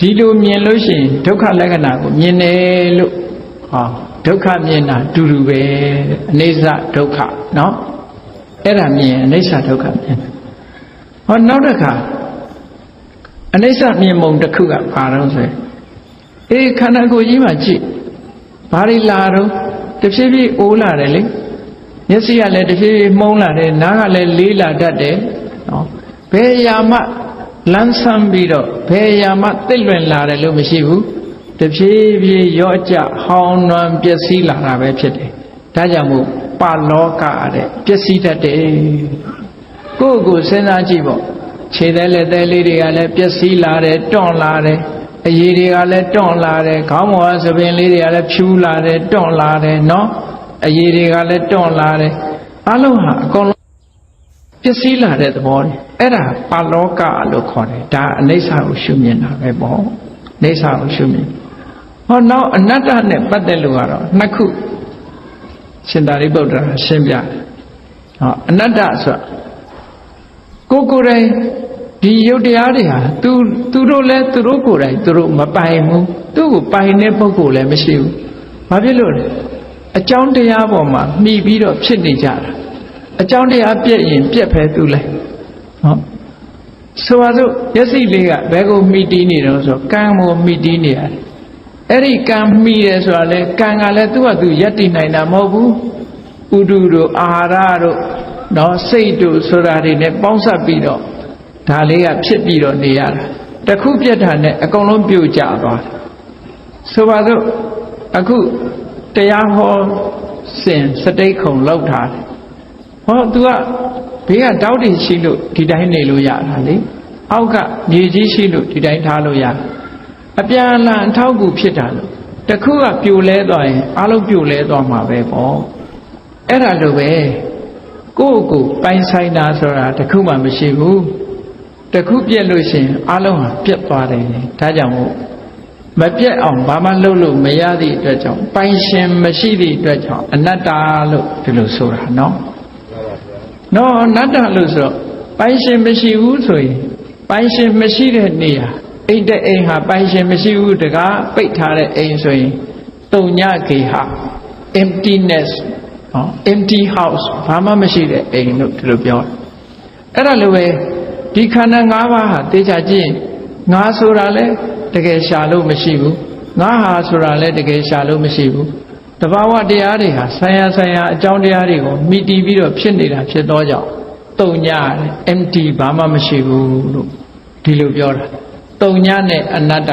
ဒီလိုမြင်လို့ရှိရင်ဒုက္ခလက္ခဏာကိုမြင်တယ်လို့ဟောဒုက္ခမြင်တာတူတူပဲအနိစ္စဒုက္ခနော်အဲ့ဒါမြင်အနိစ္စဒုက္ခမြင်ဟောနောက်တစ်ခါအနိစ္စမြင်ပုံတစ်ခုကဘာတော့ဆိုခန္ဓာကိုယ်ကြီးမှာကြည့်ဘာတွေလာတော့တဖြည်းဖြည်းအိုးလာတယ်လေမျက်စိကလည်းတဖြည်းဖြည်းမှုံးလာတယ်နားကလည်းလေးလာတတ်တယ်နော်ဘယ်အရာမှလန်းဆန်းပြီးတော့ဘယ်အရာမှတစ်လွင်လာတယ်လို့မရှိဘူးတဖြည်းဖြည်းရော့ကျဟောင်းနွမ်းပျက်စီးလာတာပဲဖြစ်တယ်ဒါကြောင့်မို့ပလောကတဲ့ပျက်စီးတတ်တယ်ကိုယ့်ကိုယ်စဉ်းစားကြည့်ပေါ့ခြေသေးလက်သေးလေးတွေကလည်းပျက်စီးလာတယ်တွန့်လာတယ်အရည်တွေကလည်းတွန့်လာတယ်ခေါင်းပေါ်ကသပင်လေးတွေကလည်းဖြူလာတယ်တွန့်လာတယ်နော်အရည်တွေကလည်းတွန့်လာတယ်အလုံးဟာအကုန်လုံးပျက်စီးလာတဲ့သဘောအဲ့ဒါပါလောကလို့ခေါ်တယ်ဒါအနိစ္စကိုရှုမြင်တာပဲပေါ့အနိစ္စကိုရှုမြင်ဟောနောက်အနတ္တနဲ့ပတ်သက်လို့ကတော့နှစ်ခုရှင်သာရိပုတ္တရာရှင်းပြတယ်ဟောအနတ္တဆိုတာကိုယ်တိုင်ဒီယုတ်တရားတွေဟာသူတို့လည်းသူတို့ကိုယ်တိုင်သူတို့မပိုင်ဘူးသူ့ကိုပိုင်တဲ့ပုဂ္ဂိုလ်လည်းမရှိဘူးဘာဖြစ်လို့လဲအကြောင်းတရားပေါ်မှာမှီပြီးတော့ဖြစ်နေကြတာအကြောင်းတရားပြည့်ရင်ပြည့်ဖဲသူလဲဟောဆိုပါစို့မျက်စိလေးကဘယ်ကိုမှီတီးနေတော့ဆိုကံကိုမှီတီးနေရတယ်အဲ့ဒီကံမှီတယ်ဆိုတာလေကံကလည်းသူ့ဟာသူရပ်တည်နိုင်တာမဟုတ်ဘူးဥဒုတို့အာဟာရတို့နော်စိတ်တို့ဆိုတာတွေနဲ့ပေါင်းစပ်ပြီးတော့ဒါလေးကဖြစ်ပြီးတော့နေရတာတခုပြတ်တာနဲ့အကုန်လုံးပြိုကျသွားတယ်ဆိုပါစို့အခုတရားဟောစဉ်စတိတ်ခုံလောက်ထားတယ်ဟော तू ကဘေးကတောက်တွေရှိလို့ဒီတိုင်းနေလို့ရတာလေအောက်ကမြေကြီးရှိလို့ဒီတိုင်းထားလို့ရအပြန်အလှန်အထောက်အကူဖြစ်တာလို့တခုကပြိုလဲသွားရင်အလုံးပြိုလဲသွားမှာပဲပေါ့အဲ့ဒါလိုပဲကိုယ့်ကိုပိုင်ဆိုင်တာဆိုတာတခုမှမရှိဘူးတခုပြက်လို့ရှိရင်အလုံးဟာပြက်သွားတယ်ဒါကြောင့်မို့မပြက်အောင်ဘာမှလုပ်လို့မရသည့်အတွက်ကြောင့်ပိုင်ရှင်မရှိသည့်အတွက်ကြောင့်အနတ္တလို့ဒီလိုဆိုတာနော်နော်အနတ္တလို့ဆိုတော့ပိုင်ရှင်မရှိဘူးဆိုရင်ပိုင်ရှင်မရှိတဲ့နေရာအိတ်တဲ့အိမ်ဟာပိုင်ရှင်မရှိဘူးတကားပိတ်ထားတဲ့အိမ်ဆိုရင်တုံညခေဟာ emptiness empty house ဘာမှမရှိတဲ့အိမ်လို့ဒီလိုပြောအဲ့ဒါလိုပဲဒီခန္ဓာ၅ပါးဟာတေချာကြည့်ငါဆိုတာလဲတကယ်ရှာလို့မရှိဘူးငါဟာဆိုတာလဲတကယ်ရှာလို့မရှိဘူးတဘာဝတရားတွေဟာဆံရအကြောင်းတရားတွေကိုမိတီးပြီးတော့ဖြစ်နေတာဖြစ်သောကြောင့်တုံညတယ် empty ဘာမှမရှိဘူးလို့ဒီလိုပြောတာတုံညနဲ့အနတ္တ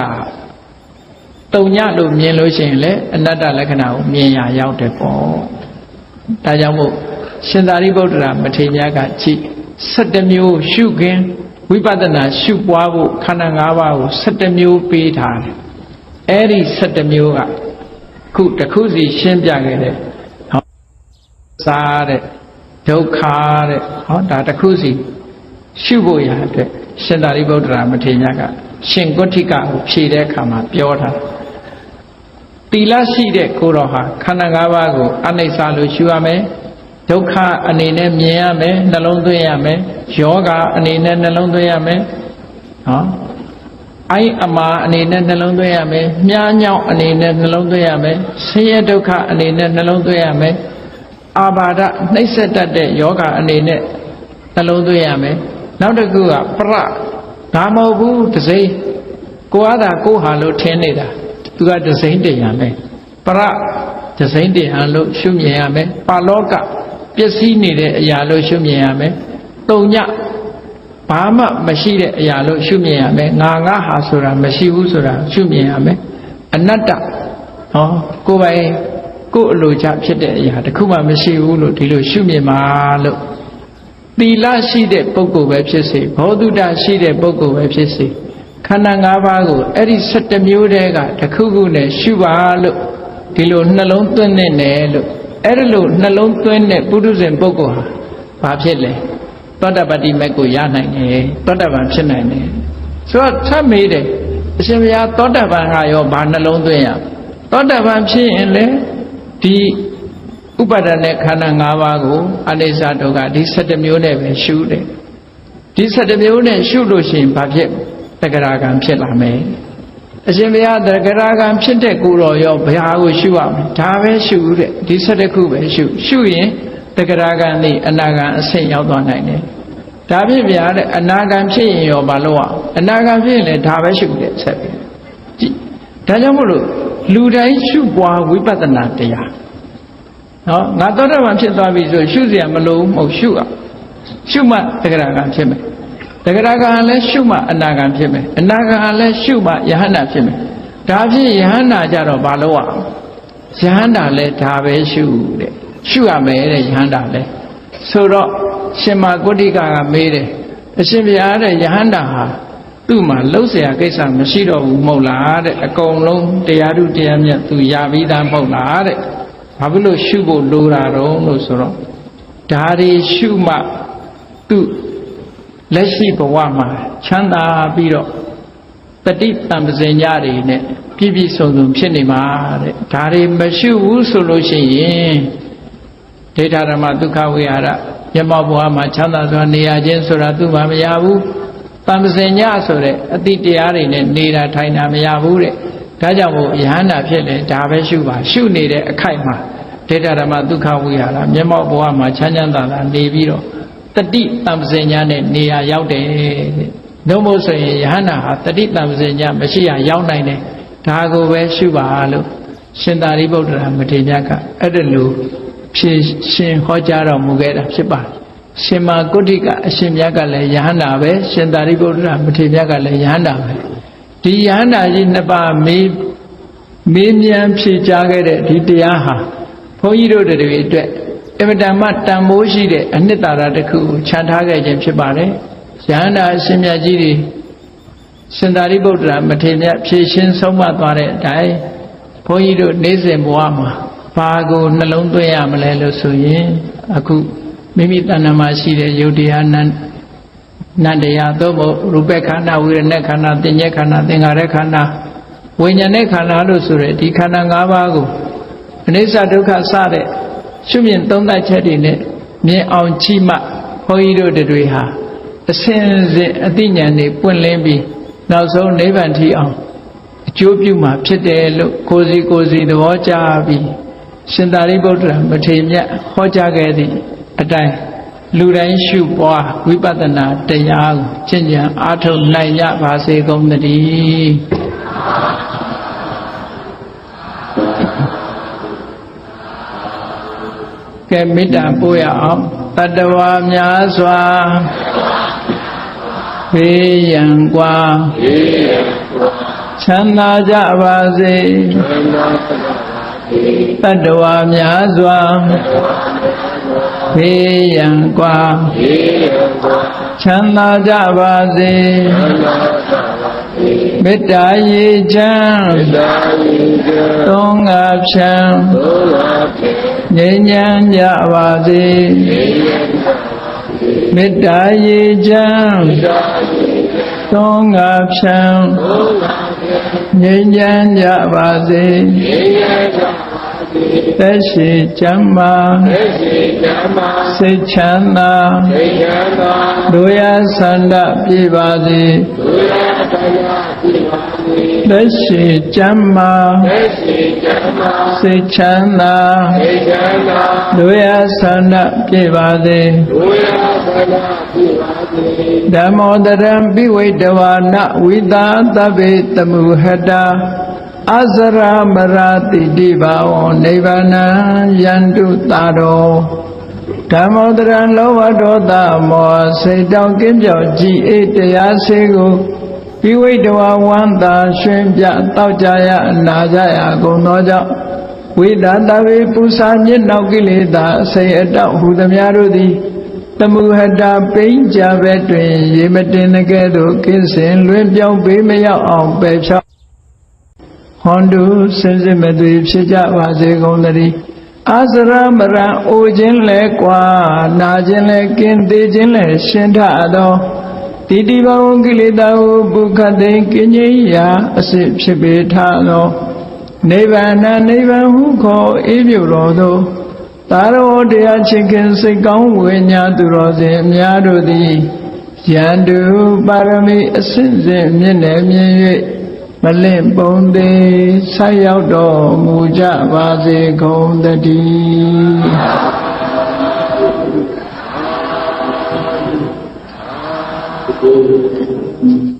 တုံညလို့မြင်လို့ရှိရင်လေအနတ္တလက္ခဏာကိုမြင်ရရောက်တယ်ပေါ့ဒါကြောင့်မို့ရှင်သာရိပုတ္တရာမထေရကကြည့်17မျိုးရှုခင်ဝိပဿနာရှုပွားဖို့ခန္ဓာ၅ပါးကို17မျိုးပေးထားတယ်အဲ့ဒီ17မျိုးကခုတစ်ခုစီရှင်းပြခဲ့တယ်ဟောစားတဲ့ဒုက္ခတဲ့ဟောဒါတစ်ခုစီရှုဖို့ရတဲ့ရှင်သာရိပုတ္တရာမထေရကရှင်ကုဋ္ဌိကကိုဖြေတဲ့အခါမှာပြောထားသီလရှိတဲ့ကိုတော်ဟာခန္ဓာ၅ပါးကိုအနိစ္စလို့ရှုရမယ်ဒုက္ခအနေနဲ့မြင်ရမယ်နှလုံးသွင်းရမယ်ယောဂအနေနဲ့နှလုံးသွင်းရမယ်ဟောအိုင်အမာအနေနဲ့နှလုံးသွင်းရမယ်မြားညောင်းအနေနဲ့နှလုံးသွင်းရမယ်ဆင်းရဲဒုက္ခအနေနဲ့နှလုံးသွင်းရမယ်အာဘာဒနှိမ့်ဆက်တတ်တဲ့ယောဂအနေနဲ့နှလုံးသွင်းရမယ်နောက်တစ်ခုကပရဒါမဟုတ်ဘူးတစိမ့်ကိုယ်ဟာကိုယ်ဟာလို့ထင်နေတာသူကတစိမ့်တင်ရမယ်ပရတစိမ့်တင်ဟန်လို့ရှုမြင်ရမယ်ပါလောကပျက်စီးနေတဲ့အရာလို့ရှုမြင်ရမယ်တုံညဘာမှမရှိတဲ့အရာလို့ရှုမြင်ရမယ်ငါဟာဆိုတာမရှိဘူးဆိုတာရှုမြင်ရမယ်အနတ္တဟောကိုယ်ပိုင်ကိုယ်အလိုချဖြစ်တဲ့အရာတခုမှမရှိဘူးလို့ဒီလိုရှုမြင်ပါလို့သီလရှိတဲ့ပုဂ္ဂိုလ်ပဲဖြစ်စေဘောဓုတရှိတဲ့ပုဂ္ဂိုလ်ပဲဖြစ်စေခန္ဓာ၅ပါးကိုအဲ့ဒီ17မျိုးတည်းကတစ်ခုခုနဲ့ရှုပါလို့ဒီလိုနှလုံးသွင်းနေတယ်လို့အဲ့ဒီလိုနှလုံးသွင်းတဲ့ပုထုဇဉ်ပုဂ္ဂိုလ်ဟာဘာဖြစ်လဲ သောတပတ္တိမက်ကိုရနိုင်တယ်သောတပန်ဖြစ်နိုင်တယ်ဆိုတော့ထပ်မေးတယ်အရှင်ဘုရားသောတပန်ကရောဘာနှလုံးသွင်းရသောတပန်ဖြစ်ရင်လေဒီဥပါဒณะခန္ဓာ၅ပါးကိုအနိစ္စဒုက္ခဒီ7မျိုးနဲ့ပဲရှုတယ်ဒီ7မျိုးနဲ့ရှုလို့ရှိရင်ဘာဖြစ်တဂရကံဖြစ်လာမယ်အရှင်ဘုရားတဂရကံဖြစ်တဲ့ကိုယ်တော်ရောဘုရားကိုရှုရမယ်ဒါပဲရှုတဲ့ဒီ7ခုပဲရှုရင်တဂရကံนี่အနာဂံအဆင့်ရောက်သွားနိုင်တယ်ဒါဖြစ်ဗျာတဲ့အနာဂံဖြစ်ရင်ရောဘာလို့အောင်အနာဂံဖြစ်ရင်လည်းဒါပဲရှုတယ်ဆက်ပြီးကြည့်ဒါကြောင့်မို့လို့လူတိုင်းရှုပွားဝိပဿနာတရားနော်ငါသောတာပန်ဖြစ်သွားပြီဆိုရှုเสียမလို့မဟုတ်ရှုအောင်ရှုမှတဂရကံဖြစ်မယ်တဂရကံလည်းရှုမှအနာဂံဖြစ်မယ်အနာဂံလည်းရှုမှယဟန္တာဖြစ်မယ်ဒါဖြင့်ယဟန္တာကြတော့ဘာလို့အောင်ယဟန္တာလည်းဒါပဲရှုတဲ့ရှုရမယ်တဲ့ယဟန္တာလည်းဆိုတော့ရှင်မဂုဋ္ဌိကမေးတယ်အရှင်ဘုရားတဲ့ယဟန္တာဟာသူ့မှာလှုပ်เสียကိစ္စမရှိတော့ဘူးမဟုတ်လားတဲ့အကုန်လုံးတရားဓုတရားမြတ်သူရပြီးသားမဟုတ်လားတဲ့ဘာဖြစ်လို့ရှုဖို့လိုတာတော့လို့ဆိုတော့ဒါတွေရှုမှသူ့လက်ရှိဘဝမှာချမ်းသာပြီးတော့တတိတံပဇင်ညတွေနဲ့ပြည့်ပြည့်စုံစုံဖြစ်နေမှာတဲ့ဒါတွေမရှုဘူးဆိုလို့ရှိရင်ဒိဋ္ဌဓမ္မဒုက္ခဝိဟာရမျက်မှောက်ဘဝမှာချမ်းသာစွာနေရခြင်းဆိုတာသူ့မှာမရဘူးတံပဇင်ညဆိုတဲ့အတိတရားတွေနဲ့နေတာထိုင်တာမရဘူးတဲ့ဒါကြောင့်မို့ယဟန္တာဖြစ်တယ်ဒါပဲရှုပါရှုနေတဲ့အခိုက်မှာဒိဋ္ဌဓမ္မဒုက္ခဝိဟာရမျက်မှောက်ဘဝမှာချမ်းချမ်းသာသာနေပြီးတော့တတိတံပဇင်ညနဲ့နေရာရောက်တယ်တဲ့နှုတ်မို့ဆိုရင်ယဟန္တာဟာတတိတံပဇင်ညမရှိရရောက်နိုင်တယ်ဒါကိုပဲရှုပါလို့ရှင်သာရိပုတ္တရာမထေရမြတ်ကအဲ့ဒါလို့ဖြေရှင်ဟောကြားတော်မူခဲ့တာဖြစ်ပါတယ်ရှင်မဂုဋ္ဌိကအရှင်မြတ်ကလည်းယဟန္တာပဲရှင်သာရိပုတ္တရာမထေရမြတ်ကလည်းယဟန္တာပဲဒီယဟန္တာကြီးနှစ်ပါးမေးမြန်းဖြေကြားခဲ့တဲ့ဒီတရားဟာဘုန်းကြီးတို့တွေအတွက်အမတန်မှတန်ဖိုးရှိတဲ့အနှစ်သာရတစ်ခုကိုခြံထားခဲ့ခြင်းဖြစ်ပါတယ်ယဟန္တာအရှင်မြတ်ကြီးတွေရှင်သာရိပုတ္တရာမထေရမြတ်ဖြေရှင်းဆုံးမသွားတဲ့အတိုင်းဘုန်းကြီးတို့နေ့စဉ်ဘဝမှာဘာကိုနှလုံးသွင်းရမလဲလို့ဆိုရင်အခုမိမိတဏ္ဍာမှာရှိတဲ့ယုတ်တရားနတ်တရားသို့မဟုတ်ရူပခန္ဓာဝိရณะခန္ဓာသင်ញခန္ဓာသင်္ခါရခန္ဓာဝိညာဉ်နဲ့ခန္ဓာလို့ဆိုရဲဒီခန္ဓာ၅ပါးကိုအနိစ္စဒုက္ခစတဲ့ရှုမြင်သုံးသပ်ချက်တွေနဲ့မြင်အောင်ကြည့်မှဘုန်းကြီးတို့တွေဟာအစဉ်စဉ်အသိဉာဏ်တွေပွင့်လင်းပြီးနောက်ဆုံးနိဗ္ဗာန်ထိအောင်အကျိုးပြုမှာဖြစ်တယ်လို့ကိုယ်စီသဘောကျပြီးရှင်သာရိပုတ္တရာမထေရမြတ်ဟောကြားခဲ့သည့်အတိုင်းလူတိုင်းရှုပွားဝိပဿနာတရားကိုကျင့်ကြံအားထုတ်နိုင်ကြပါစေကုန်သတည်းကဲမေတ္တာပို့ရအောင်တတ္တဝါများစွာဘေးရန်ကွာချမ်းသာကြပါစေတတ္တဝါများစွာဘေးရန်ကွာချမ်းသာကြပါစေမေတ္တာရေချမ်းသုံးငါဖြံငြိမ်းချမ်းကြပါစေမေတ္တာရေချမ်းသုံးငါဖြံငြိမ်းချမ်းကြပါစေသက်ရှိချမ်းသာစိတ်ချမ်းသာတို့ရဆန္ဒပြေပါစေသက်ရှိချမ်းသာစိတ်ချမ်းသာတို့ရဆန္ဒပြေပါစေဓမ္မောတရံပိဝိတဝါနဝိသာသဗ္ဗေတမုဟတာအစရမရာတိတိဘာဝနိဗ္ဗာနံယန္တုတာရောဓမ္မောတရံလောဘဒေါသမောစိတ်တောင်ကင်းပြောက်ကြည်အေးတရားစေကိုပိဝိတဝါဝန္တာရွှင်ပြတောက်ကြရအနာကြရကုန်သောကြောင့်ဝိသာတဗေပူဇာညစ်နောက်ကိလေသာအစိအတောက်ဟူသမျှတို့သည်တမုဟတာပိဉ္ကြဘက်တွင်ရေမတင်ကဲ့သို့ကင်းစင်လွင်ပြောင်းပေးမရောက်အောင်ပယ်ဖြောက်ဟွန်တုစင်စစ်မသွေဖြစ်ကြပါစေကုန်သတည်း အာဇရမရံအိုခြင်းလဲကွာနာခြင်းလဲကင်းသေးခြင်းလဲရှင်းထသောတိတိဘဝကိလေသာဟုပုခတ်သိကင်းကြီးရာအစစ်ဖြစ်ပေထသောနိဗ္ဗာန်နိဗ္ဗာန်ဟုခေါ်အေးမြတော်သောသာရောတရားချစ်ခင်စိတ်ကောင်းဝိညာသူတော်စင်အများတို့သည်ယန္တုပါရမီအစစ်စစ်မြင့်နယ်မြင့်၍မလင့်ပုံသေးဆက်ရောက်တော်မူကြပါစေကုန်သတည်း